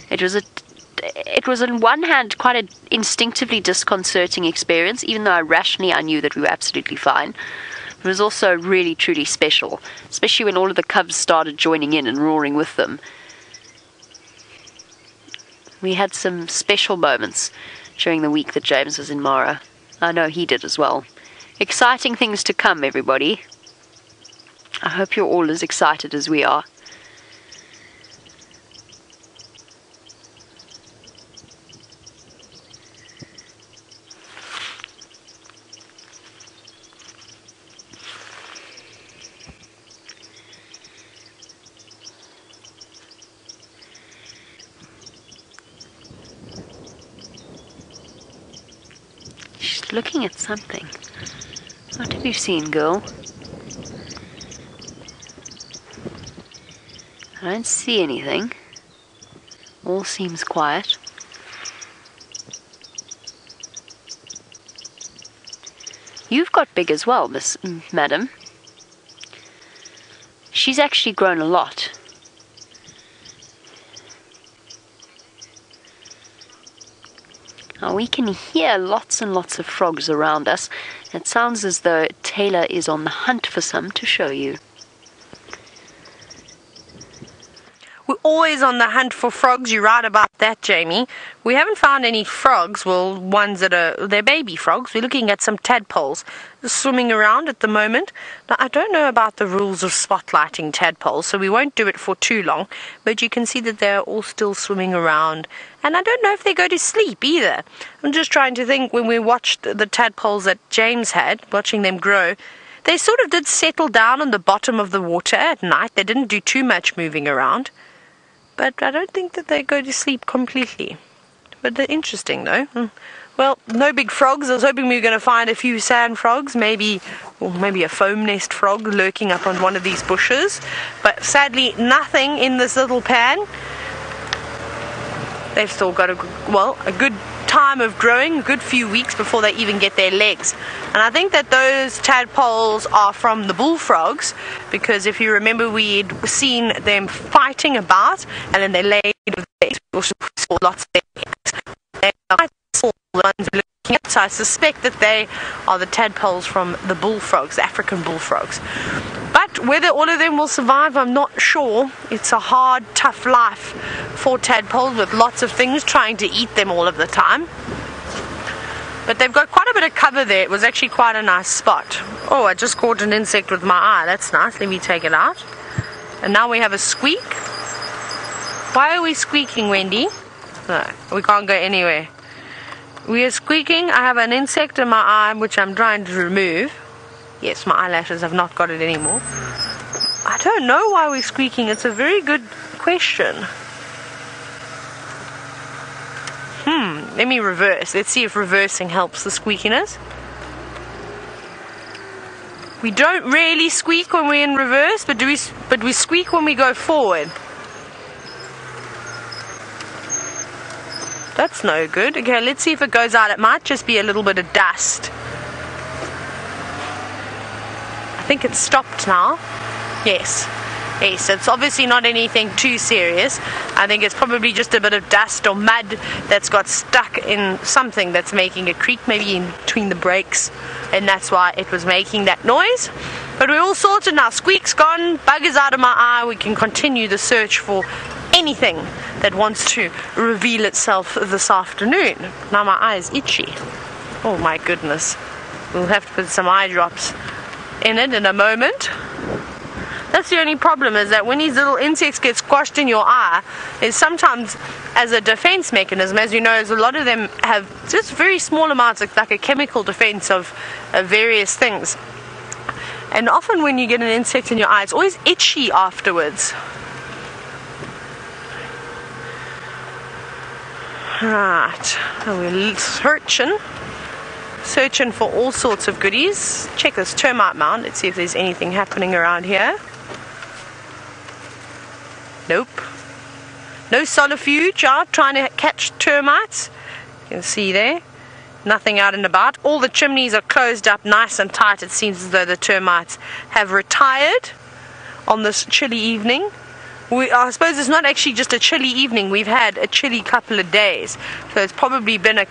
It was on one hand quite an instinctively disconcerting experience, even though I knew that we were absolutely fine. It was also really, truly special, especially when all of the cubs started joining in and roaring with them. We had some special moments during the week that James was in Mara. I know he did as well. Exciting things to come, everybody. I hope you're all as excited as we are. It's looking at something. What have you seen, girl? I don't see anything. All seems quiet. You've got big as well, madam. She's actually grown a lot. Now we can hear lots and lots of frogs around us. It sounds as though Taylor is on the hunt for some to show you. We're always on the hunt for frogs. You're right about that, Jamie. We haven't found any frogs, well, ones that are, they're baby frogs. We're looking at some tadpoles swimming around at the moment. Now, I don't know about the rules of spotlighting tadpoles, so we won't do it for too long, but you can see that they're all still swimming around. And I don't know if they go to sleep either. I'm just trying to think, when we watched the tadpoles that James had, watching them grow, they sort of did settle down on the bottom of the water at night. They didn't do too much moving around. But I don't think that they go to sleep completely. But they're interesting, though. Well, no big frogs. I was hoping we were going to find a few sand frogs, maybe a foam nest frog lurking up on one of these bushes. But sadly, nothing in this little pan. They've still got a good time of growing, a good few weeks before they even get their legs. And I think that those tadpoles are from the bullfrogs, because if you remember, we'd seen them fighting about, and then they laid with their eggs. We also saw lots of their eggs. They are quite small, the ones we're looking at, so I suspect that they are the tadpoles from the bullfrogs, the African bullfrogs. But whether all of them will survive, I'm not sure. It's a hard, tough life for tadpoles, with lots of things trying to eat them all of the time. But they've got quite a bit of cover there. It was actually quite a nice spot. Oh, I just caught an insect with my eye. That's nice. Let me take it out. And now we have a squeak. Why are we squeaking, Wendy? No, we can't go anywhere. We are squeaking. I have an insect in my eye, which I'm trying to remove. Yes, my eyelashes have not got it anymore. I don't know why we're squeaking. It's a very good question. Let me reverse. Let's see if reversing helps the squeakiness. We don't really squeak when we're in reverse, but we squeak when we go forward. That's no good. Okay, let's see if it goes out. It might just be a little bit of dust. I think it's stopped now. Yes, it's obviously not anything too serious. I think it's probably just a bit of dust or mud that's got stuck in something that's making it creak, maybe in between the brakes, and that's why it was making that noise. But we're all sorted now. Squeak's gone, bug is out of my eye. We can continue the search for anything that wants to reveal itself this afternoon. Now my eye is itchy. Oh my goodness. We'll have to put some eye drops in it in a moment. That's the only problem, is that when these little insects get squashed in your eye, is sometimes as a defense mechanism, as you know, a lot of them have just very small amounts, like a chemical defense of various things. And often when you get an insect in your eye, it's always itchy afterwards. Right, we're searching for all sorts of goodies. Check this termite mound. Let's see if there's anything happening around here. Nope. No solifuge out trying to catch termites. You can see there. Nothing out and about. All the chimneys are closed up nice and tight. It seems as though the termites have retired on this chilly evening. I suppose it's not actually just a chilly evening. We've had a chilly couple of days. So it's probably been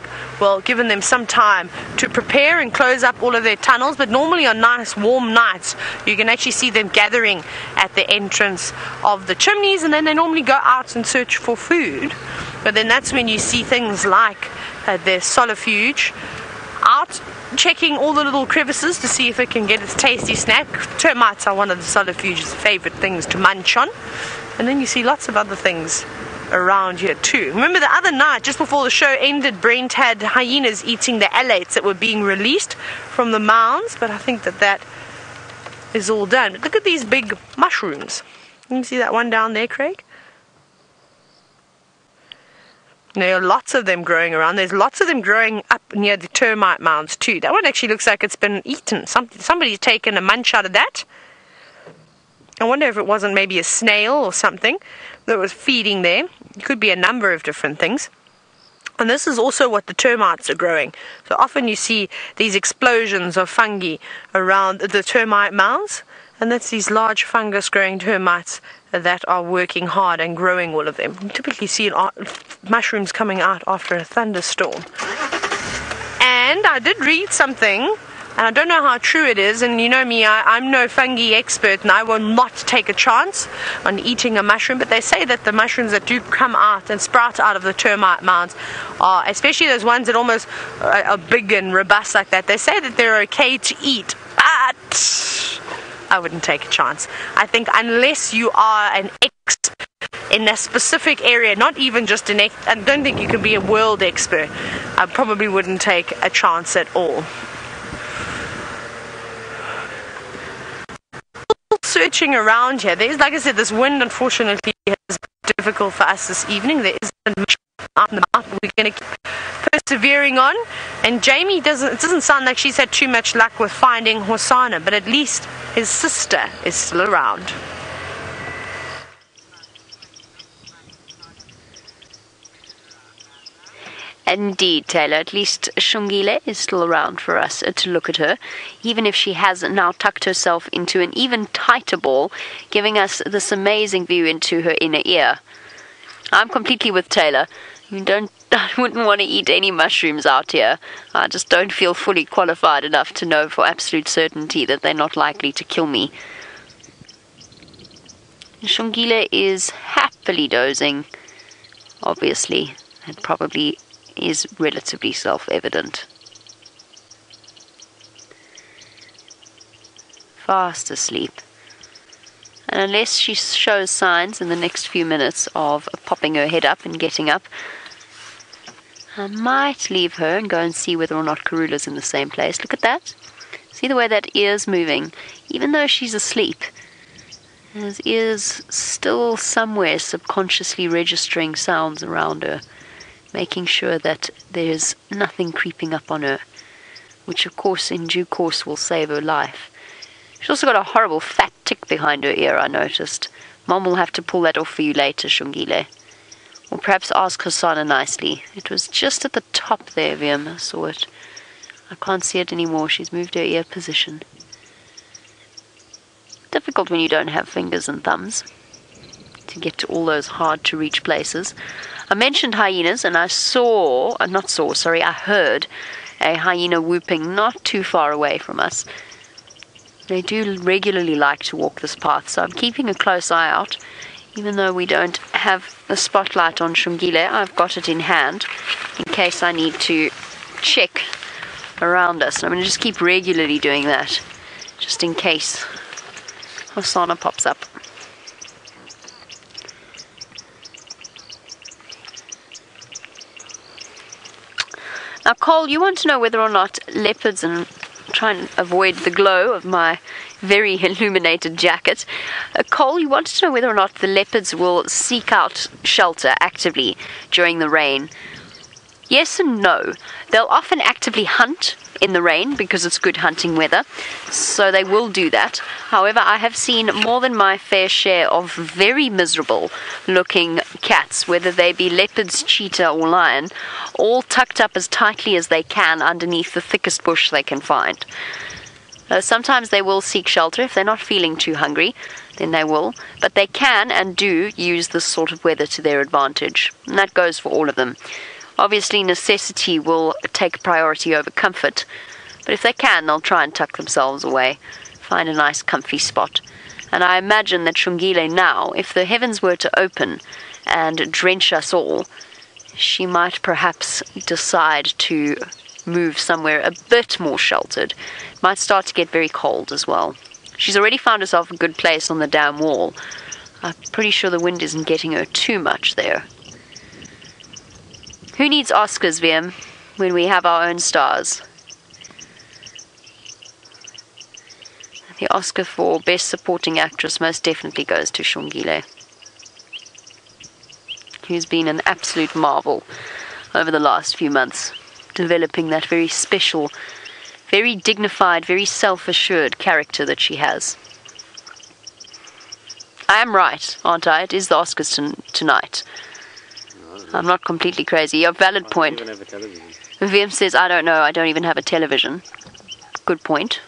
given them some time to prepare and close up all of their tunnels. But normally on nice warm nights, you can actually see them gathering at the entrance of the chimneys, and then they normally go out and search for food. But then that's when you see things like their solifuge out, checking all the little crevices to see if it can get its tasty snack. Termites are one of the solifuge's favorite things to munch on. And then you see lots of other things around here too. Remember the other night, just before the show ended, Brent had hyenas eating the alates that were being released from the mounds, but I think that is all done. But look at these big mushrooms. Can you see that one down there, Craig? There are lots of them growing around. There's lots of them growing up near the termite mounds too. That one actually looks like it's been eaten. Somebody's taken a munch out of that. I wonder if it wasn't maybe a snail or something that was feeding there. It could be a number of different things. And this is also what the termites are growing. So often you see these explosions of fungi around the termite mounds, and that's these large fungus growing termites that are working hard and growing all of them. You typically see mushrooms coming out after a thunderstorm. And I did read something, and I don't know how true it is, and you know me, I'm no fungi expert, and I will not take a chance on eating a mushroom, but they say that the mushrooms that do come out and sprout out of the termite mounds are, especially those ones that almost are big and robust like that, they say that they're okay to eat, but I wouldn't take a chance. I think unless you are an expert in a specific area, not even just I don't think you can be a world expert. I probably wouldn't take a chance at all. Searching around here, there's, like I said, this wind unfortunately is difficult for us this evening. There isn't much out and about. We're going to keep persevering on, and Jamie it doesn't sound like she's had too much luck with finding Hosana, but at least his sister is still around. Indeed, Taylor. At least Xongile is still around for us to look at her, even if she has now tucked herself into an even tighter ball, giving us this amazing view into her inner ear. I'm completely with Taylor. I wouldn't want to eat any mushrooms out here. I just don't feel fully qualified enough to know for absolute certainty that they're not likely to kill me. Xongile is happily dozing, obviously, and probably is relatively self-evident. Fast asleep. And unless she shows signs in the next few minutes of popping her head up and getting up, I might leave her and go and see whether or not Karula's in the same place. Look at that. See the way that ear's moving. Even though she's asleep, his ear's still somewhere subconsciously registering sounds around her, making sure that there's nothing creeping up on her, which of course in due course will save her life. She's also got a horrible fat tick behind her ear, I noticed. Mom will have to pull that off for you later, Xongile. Or perhaps ask Hosana nicely. It was just at the top there, Viam. I saw it. I can't see it anymore. She's moved her ear position. Difficult when you don't have fingers and thumbs to get to all those hard-to-reach places. I mentioned hyenas, and I heard a hyena whooping not too far away from us. They do regularly like to walk this path, so I'm keeping a close eye out. Even though we don't have the spotlight on Xongile, I've got it in hand in case I need to check around us. I'm going to just keep regularly doing that, just in case Hosana pops up. Now, Cole, you want to know whether or not leopards, and try and avoid the glow of my very illuminated jacket. Cole, you want to know whether or not the leopards will seek out shelter actively during the rain. Yes and no. They'll often actively hunt in the rain because it's good hunting weather, so they will do that. However, I have seen more than my fair share of very miserable looking cats, whether they be leopards, cheetah or lion, all tucked up as tightly as they can underneath the thickest bush they can find. Sometimes they will seek shelter if they're not feeling too hungry, then they will, but they can and do use this sort of weather to their advantage, and that goes for all of them. Obviously, necessity will take priority over comfort, but if they can, they'll try and tuck themselves away, find a nice comfy spot. And I imagine that Xongile now, if the heavens were to open and drench us all, she might perhaps decide to move somewhere a bit more sheltered. It might start to get very cold as well. She's already found herself a good place on the dam wall. I'm pretty sure the wind isn't getting her too much there. Who needs Oscars, Viam, when we have our own stars? The Oscar for Best Supporting Actress most definitely goes to Xongile. who's been an absolute marvel over the last few months, developing that very special, very dignified, very self-assured character that she has. I am right, aren't I? It is the Oscars tonight. I'm not completely crazy. A valid point. Even have a television. VM says, I don't know, I don't even have a television. Good point.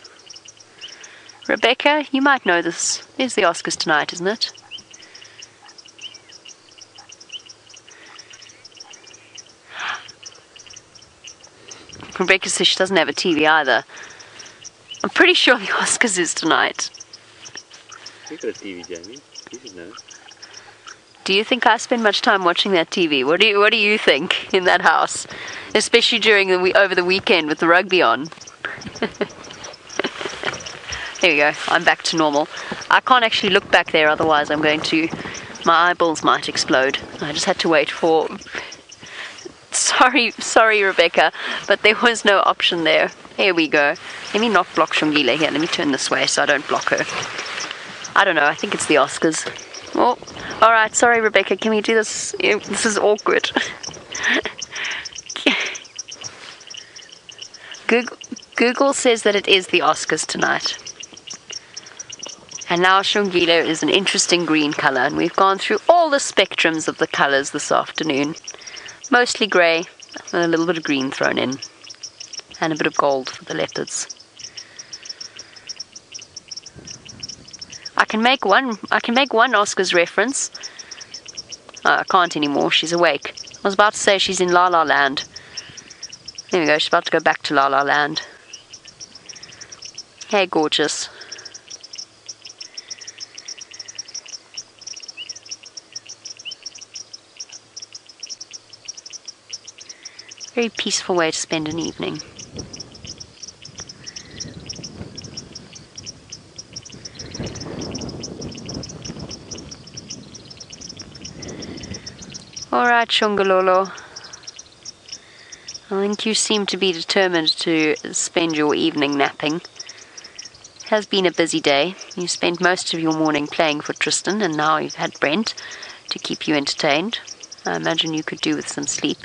Rebecca, you might know this. It's the Oscars tonight, isn't it? Rebecca says she doesn't have a TV either. I'm pretty sure the Oscars is tonight. You've got a TV, Jamie. You should know. Do you think I spend much time watching that TV? What do you think in that house? Especially during over the weekend with the rugby on. There we go. I'm back to normal. I can't actually look back there, otherwise my eyeballs might explode. I just had to wait for... Sorry, Rebecca, but there was no option there. Here we go. Let me not block Xongile here. Let me turn this way so I don't block her. I don't know. I think it's the Oscars. Oh, all right. Sorry, Rebecca. Can we do this? This is awkward. Google says that it is the Oscars tonight. And now Xongile is an interesting green colour, and we've gone through all the spectrums of the colours this afternoon. Mostly grey, and a little bit of green thrown in, and a bit of gold for the leopards. I can make one Oscars reference. Oh, I can't anymore. She's awake. I was about to say she's in La La Land. There we go. She's about to go back to La La Land. Hey, gorgeous. Very peaceful way to spend an evening. Alright, Xongilolo. I think you seem to be determined to spend your evening napping. It has been a busy day. You spent most of your morning playing for Tristan, and now you've had Brent to keep you entertained. I imagine you could do with some sleep.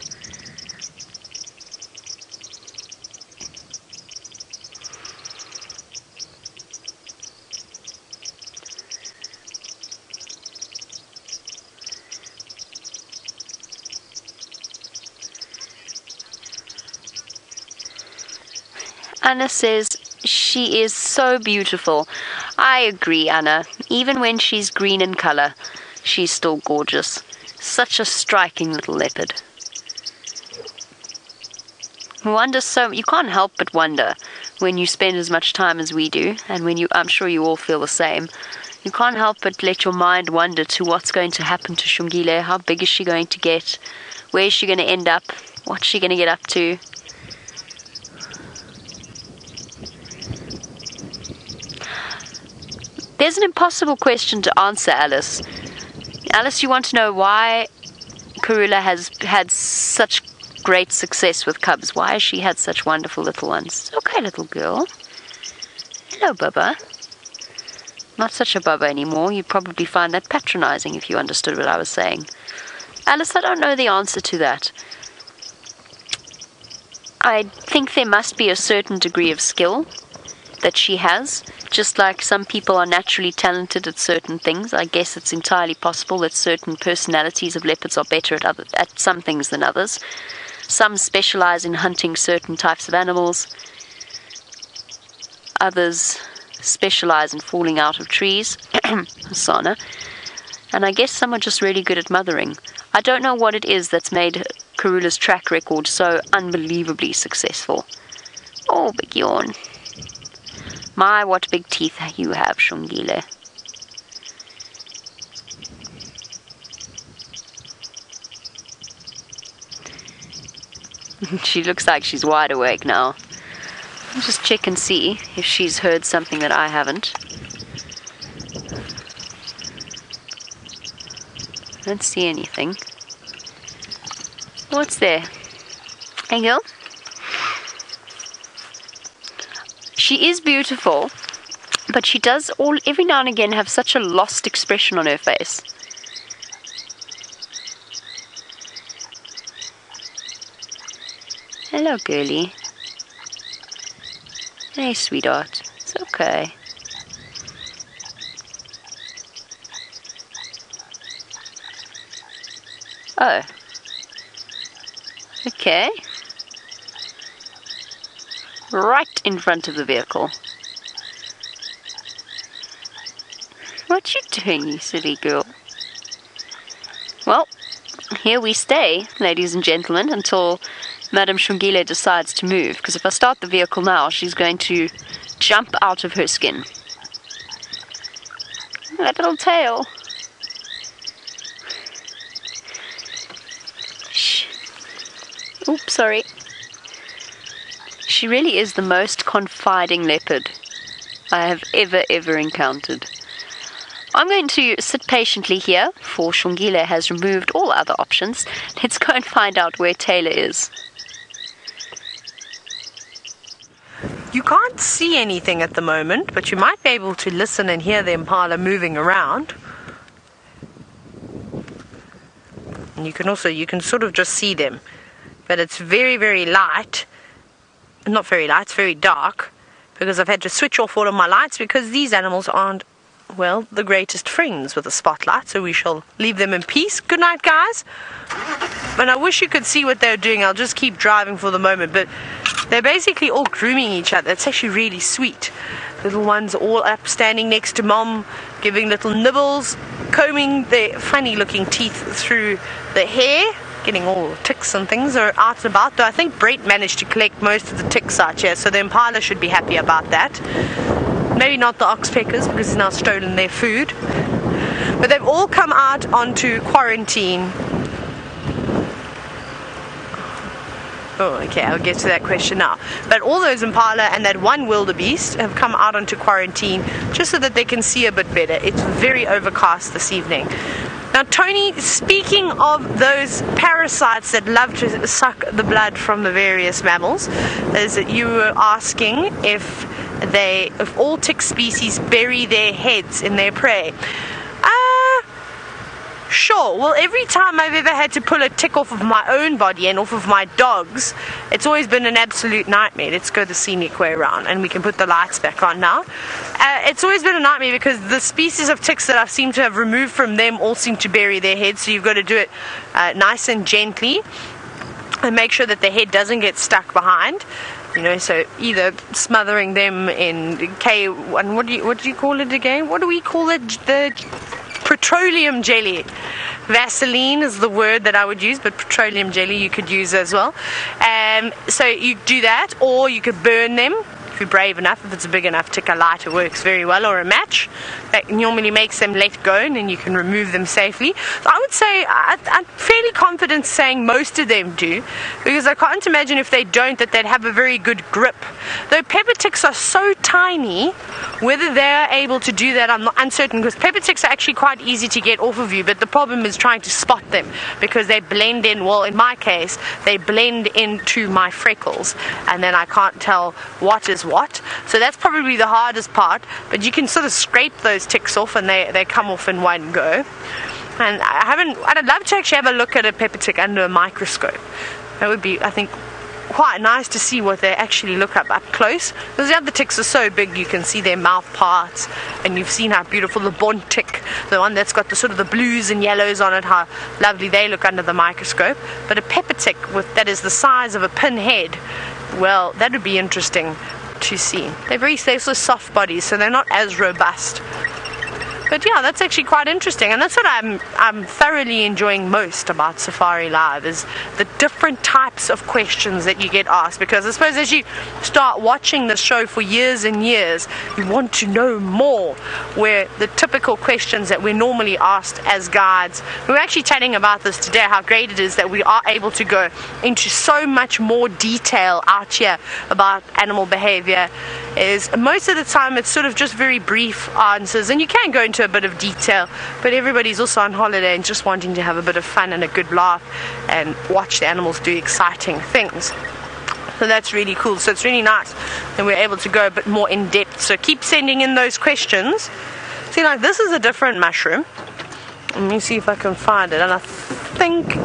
Anna says, she is so beautiful. I agree, Anna. Even when she's green in colour, she's still gorgeous. Such a striking little leopard. You can't help but wonder when you spend as much time as we do, and I'm sure you all feel the same. You can't help but let your mind wander to what's going to happen to Xongile. How big is she going to get? Where is she going to end up? What's she going to get up to? There's an impossible question to answer, Alice. Alice, you want to know why Karula has had such great success with cubs? Why has she had such wonderful little ones? Okay, little girl. Hello, Bubba. Not such a Bubba anymore. You'd probably find that patronizing if you understood what I was saying. Alice, I don't know the answer to that. I think there must be a certain degree of skill that she has. Just like some people are naturally talented at certain things, I guess it's entirely possible that certain personalities of leopards are better at some things than others. Some specialize in hunting certain types of animals. Others specialize in falling out of trees. Hosana. And I guess some are just really good at mothering. I don't know what it is that's made Karula's track record so unbelievably successful. Oh, big yawn. My, what big teeth you have, Xongile. She looks like she's wide awake now. I'll just check and see if she's heard something that I haven't. I don't see anything. What's there? Hey, girl? She is beautiful, but she does every now and again have such a lost expression on her face. Hello, girlie. Hey, sweetheart. It's okay. Oh. Okay. Right in front of the vehicle. What you doing, you silly girl? Well, here we stay, ladies and gentlemen, until Madame Xongile decides to move, because if I start the vehicle now, she's going to jump out of her skin. That little tail. Shh. Oops, sorry. She really is the most confiding leopard I have ever encountered. I'm going to sit patiently here, for Xongile has removed all other options. Let's go and find out where Taylor is. You can't see anything at the moment, but you might be able to listen and hear the impala moving around. And you can sort of just see them. But it's very light. Not very light, it's very dark. Because I've had to switch off all of my lights because these animals aren't, well, the greatest friends with the spotlight, so we shall leave them in peace. Good night, guys. And I wish you could see what they're doing. I'll just keep driving for the moment, but they're basically all grooming each other. It's actually really sweet. Little ones all up, standing next to mom, giving little nibbles, combing their funny-looking teeth through the hair, getting all ticks and things are out and about. Though I think Brent managed to collect most of the ticks out here, so the impala should be happy about that. Maybe not the oxpeckers because he's now stolen their food. But they've all come out onto quarantine. Oh, okay, I'll get to that question now. But all those impala and that one wildebeest have come out onto quarantine just so that they can see a bit better. It's very overcast this evening. Now, Tony, speaking of those parasites that love to suck the blood from the various mammals, is that you were asking if all tick species bury their heads in their prey. Sure. Well, every time I've ever had to pull a tick off of my own body and off of my dog's, it's always been an absolute nightmare. Let's go the scenic way around, and we can put the lights back on now. It's always been a nightmare because the species of ticks that I seem to have removed from them all seem to bury their heads, so you've got to do it nice and gently and make sure that the head doesn't get stuck behind. You know, so either smothering them in what do you call it again? What do we call it? The petroleum jelly. Vaseline is the word that I would use, but petroleum jelly you could use as well. So you do that, or you could burn them if you're brave enough. If it's a big enough tick, a lighter works very well, or a match. That normally makes them let go, and then you can remove them safely. So I would say I'm fairly confident saying most of them do, because I can't imagine if they don't that they'd have a very good grip. Though pepper ticks are so tiny, whether they're able to do that, I'm not uncertain, because pepper ticks are actually quite easy to get off of you, but the problem is trying to spot them because they blend in. Well, in my case, they blend into my freckles, and then I can't tell what is what. So that's probably the hardest part, but you can sort of scrape those ticks off and they come off in one go. And I'd love to actually have a look at a pepper tick under a microscope. That would be, I think, quite nice to see what they actually look up close, because the other ticks are so big you can see their mouth parts, and you've seen how beautiful the bont tick, the one that's got the sort of the blues and yellows on it, how lovely they look under the microscope. But a pepper tick that is the size of a pinhead, well, that would be interesting to see. They're so soft bodies, so they're not as robust. But yeah, that's actually quite interesting, and that's what I'm thoroughly enjoying most about Safari Live, is the different types of questions that you get asked. Because I suppose as you start watching the show for years and years, you want to know more, where the typical questions that we're normally asked as guides. We were actually chatting about this today, how great it is that we are able to go into so much more detail out here about animal behavior. Is most of the time it's sort of just very brief answers, and you can go into a bit of detail, but everybody's also on holiday and just wanting to have a bit of fun and a good laugh and watch the animals do exciting things. So that's really cool. So it's really nice that we're able to go a bit more in depth. So keep sending in those questions. See, like, this is a different mushroom. Let me see if I can find it, and I think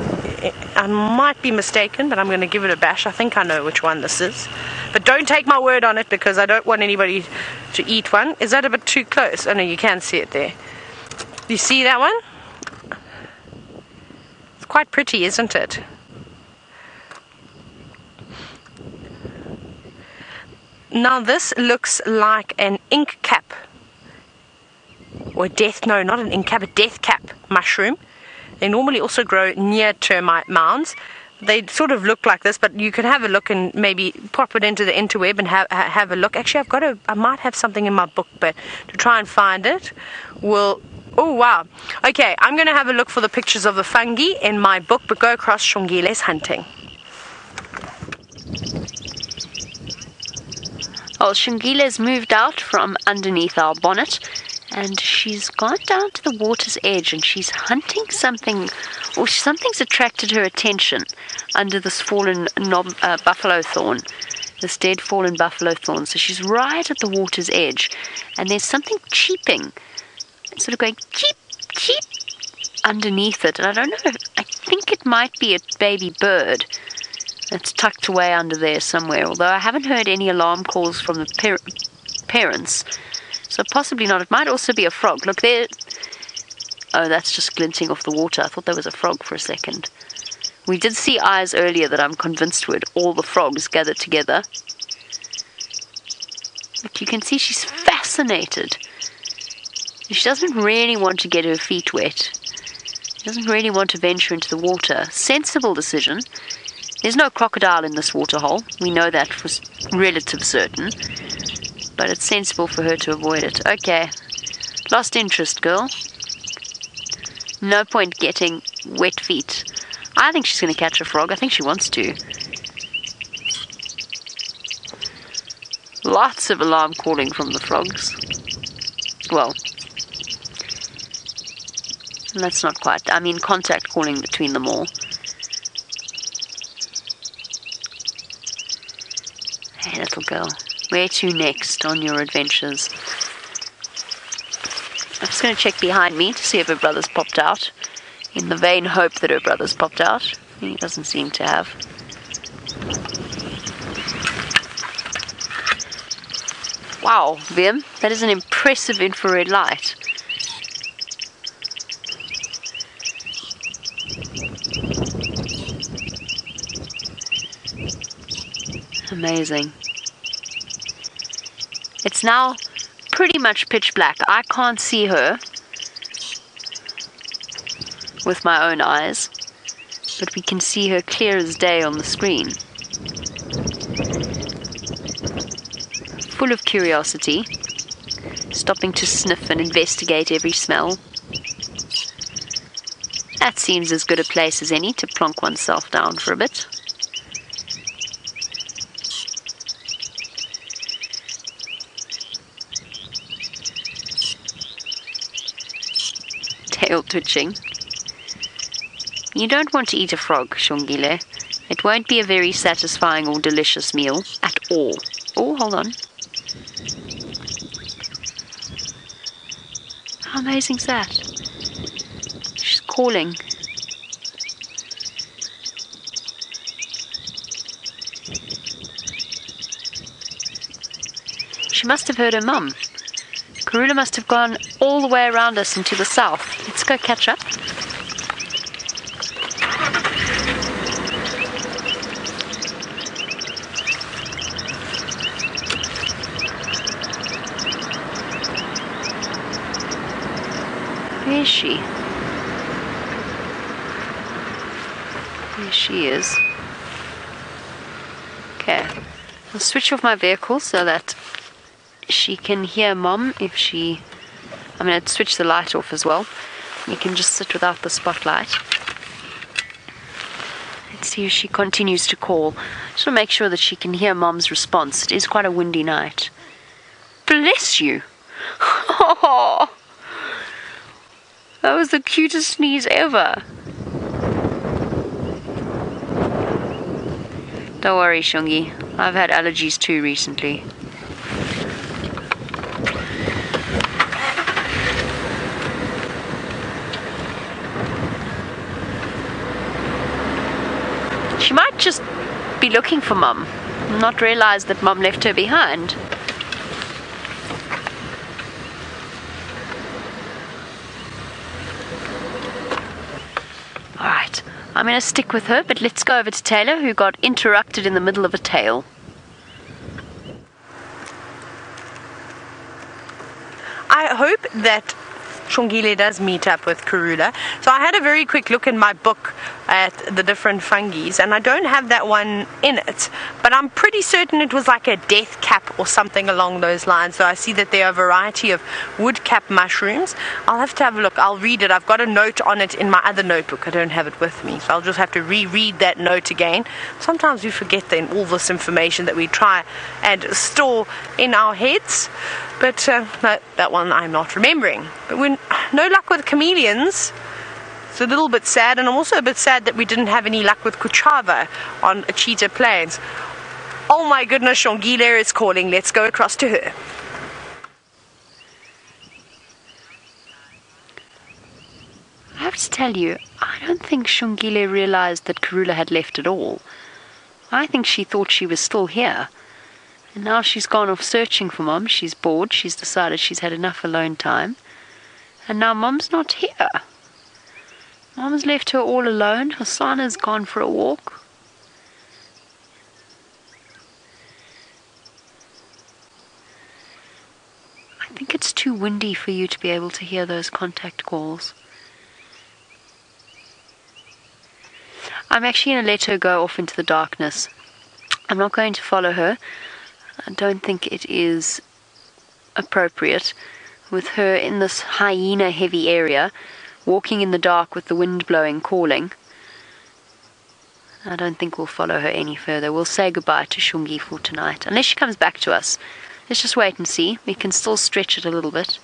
I might be mistaken, but I'm going to give it a bash. I think I know which one this is. But don't take my word on it, because I don't want anybody to eat one. Is that a bit too close? Oh no, you can see it there. You see that one? It's quite pretty, isn't it? Now this looks like an ink cap. Or no, not an ink cap, a death cap mushroom. They normally also grow near termite mounds. They sort of look like this, but you can have a look and maybe pop it into the interweb and have a look. Actually, I might have something in my book, but to try and find it, oh wow. Okay, I'm going to have a look for the pictures of the fungi in my book, but go across Xongile's hunting. Well, Xongile's moved out from underneath our bonnet, and she's gone down to the water's edge, and she's hunting something, or something's attracted her attention under this fallen buffalo thorn, this dead fallen buffalo thorn. So she's right at the water's edge, and there's something cheeping. It's sort of going cheep, cheep underneath it, and I don't know, I think it might be a baby bird that's tucked away under there somewhere, although I haven't heard any alarm calls from the parents. So possibly not. It might also be a frog. Look there. Oh, that's just glinting off the water. I thought there was a frog for a second. We did see eyes earlier that I'm convinced were all the frogs gathered together. Look, you can see she's fascinated. She doesn't really want to get her feet wet. She doesn't really want to venture into the water. Sensible decision. There's no crocodile in this waterhole. We know that for relative certain. But it's sensible for her to avoid it. Okay. Lost interest, girl. No point getting wet feet. I think she's going to catch a frog. I think she wants to. Lots of alarm calling from the frogs. Well, that's not quite. I mean, contact calling between them all. Hey, little girl. Where to next on your adventures? I'm just going to check behind me to see if her brother's popped out, in the vain hope that her brother's popped out. He doesn't seem to have. Wow, Vim, that is an impressive infrared light. Amazing. It's now pretty much pitch black. I can't see her with my own eyes, but we can see her clear as day on the screen. Full of curiosity, stopping to sniff and investigate every smell. That seems as good a place as any to plonk oneself down for a bit. Tail twitching. You don't want to eat a frog, Xongile. It won't be a very satisfying or delicious meal at all. Oh, hold on. How amazing is that? She's calling. She must have heard her mum. Karula must have gone all the way around us into the south. Let's go catch up. Where is she? There she is. Okay. I'll switch off my vehicle so that she can hear Mom if she... I'm going to switch the light off as well. You can just sit without the spotlight. Let's see if she continues to call. Just want to make sure that she can hear Mom's response. It is quite a windy night. Bless you! Oh, that was the cutest sneeze ever. Don't worry, Xongi. I've had allergies too recently. just be looking for Mum, not realize that Mum left her behind. Alright, I'm going to stick with her, but let's go over to Taylor, who got interrupted in the middle of a tale. I hope that Xongile does meet up with Karula. So I had a very quick look in my book at the different fungi, and I don't have that one in it, but I'm pretty certain it was like a death cap or something along those lines. So I see that there are a variety of wood cap mushrooms. I'll have to have a look. I'll read it. I've got a note on it in my other notebook. I don't have it with me, so I'll just have to reread that note again. Sometimes we forget then all this information that we try and store in our heads. But no, that one I'm not remembering. But when no luck with chameleons, it's a little bit sad, and I'm also a bit sad that we didn't have any luck with Kuchava on Cheetah Plains. Oh my goodness, Xongile is calling. Let's go across to her. I have to tell you, I don't think Xongile realized that Karula had left at all. I think she thought she was still here. And now she's gone off searching for Mum. She's bored. She's decided she's had enough alone time. And now Mum's not here. Mum's left her all alone. Hosana's gone for a walk. I think it's too windy for you to be able to hear those contact calls. I'm actually going to let her go off into the darkness. I'm not going to follow her. I don't think it is appropriate with her in this hyena heavy area, walking in the dark with the wind blowing, calling. I don't think we'll follow her any further. We'll say goodbye to Xongile for tonight, unless she comes back to us. Let's just wait and see. We can still stretch it a little bit.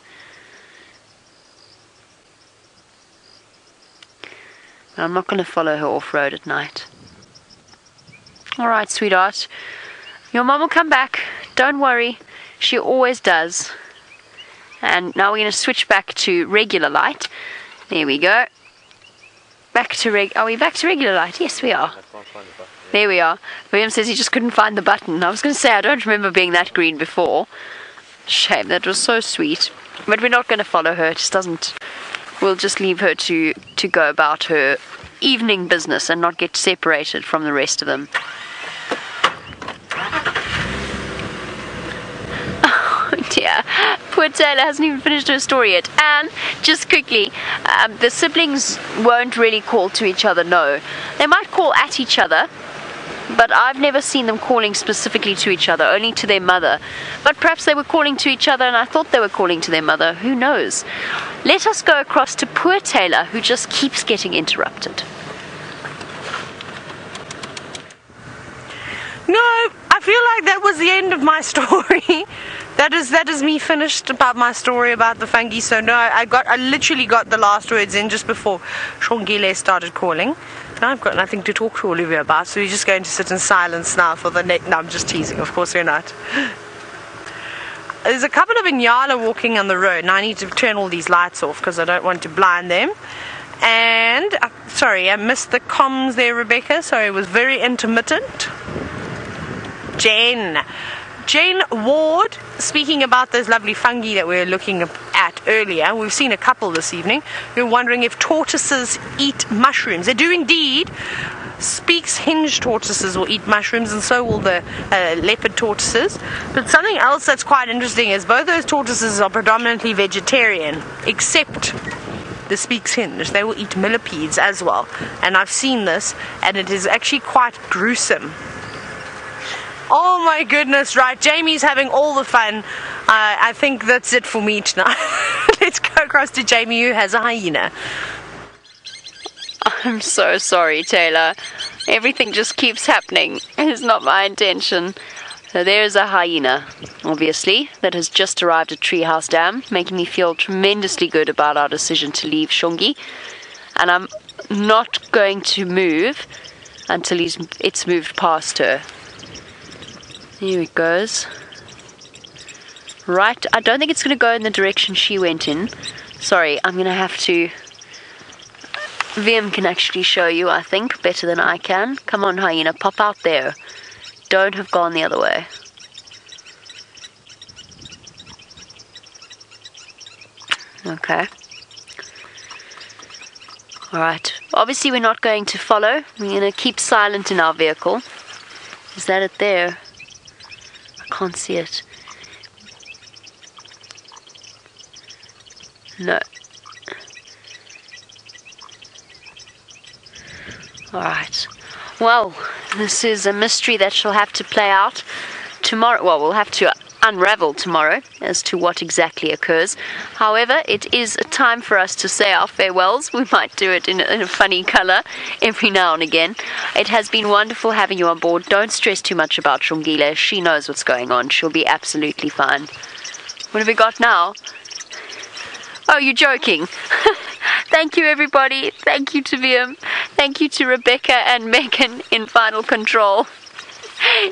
But I'm not going to follow her off-road at night. Alright, sweetheart. Your mum will come back. Don't worry. She always does. And now we're going to switch back to regular light. There we go. Are we back to regular light? Yes, we are. There we are. William says he just couldn't find the button. I was going to say, I don't remember being that green before. Shame, that was so sweet. But we're not going to follow her. It just doesn't... We'll just leave her to go about her evening business and not get separated from the rest of them. Dear. Poor Taylor hasn't even finished her story yet. And just quickly, the siblings won't really call to each other, no. They might call at each other, but I've never seen them calling specifically to each other, only to their mother. But perhaps they were calling to each other and I thought they were calling to their mother. Who knows? Let us go across to poor Taylor, who just keeps getting interrupted. No, I feel like that was the end of my story. That is me finished about my story about the fungi. So no, I literally got the last words in just before Xongile started calling. And I've got nothing to talk to Olivia about, so we're just going to sit in silence now for the next... No, I'm just teasing, of course we're not. There's a couple of Inyala walking on the road, and I need to turn all these lights off because I don't want to blind them. And, sorry, I missed the comms there, Rebecca. Sorry, it was very intermittent. Jane Ward, speaking about those lovely fungi that we were looking at earlier, we've seen a couple this evening. You're wondering if tortoises eat mushrooms. They do indeed. Speaks hinge tortoises will eat mushrooms, and so will the leopard tortoises. But something else that's quite interesting is both those tortoises are predominantly vegetarian, except the speaks hinge. They will eat millipedes as well. And I've seen this, and it is actually quite gruesome. Oh my goodness, right, Jamie's having all the fun. I think that's it for me tonight. Let's go across to Jamie, who has a hyena. I'm so sorry, Taylor. Everything just keeps happening. It's not my intention. So there's a hyena, obviously, that has just arrived at Treehouse Dam, making me feel tremendously good about our decision to leave Xongile. And I'm not going to move until it's moved past her. Here it goes. Right, I don't think it's going to go in the direction she went in. Sorry, I'm going to have to VM can actually show you, I think, better than I can. Come on, Hyena, pop out there. Don't have gone the other way. Okay. Alright. Obviously we're not going to follow. We're going to keep silent in our vehicle. Is that it there? I can't see it. No. Alright. Well, this is a mystery that shall have to play out tomorrow. Well, we'll have to unravel tomorrow as to what exactly occurs. However, it is a time for us to say our farewells. We might do it in a funny colour every now and again. It has been wonderful having you on board. Don't stress too much about Xongile. She knows what's going on. She'll be absolutely fine. What have we got now? Oh, you're joking. Thank you, everybody. Thank you to VM. Thank you to Rebecca and Megan in Final Control.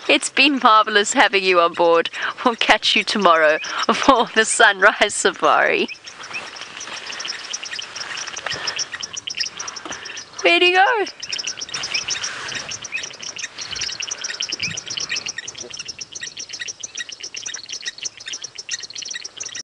It's been marvellous having you on board. We'll catch you tomorrow for the sunrise safari. Where'd he go?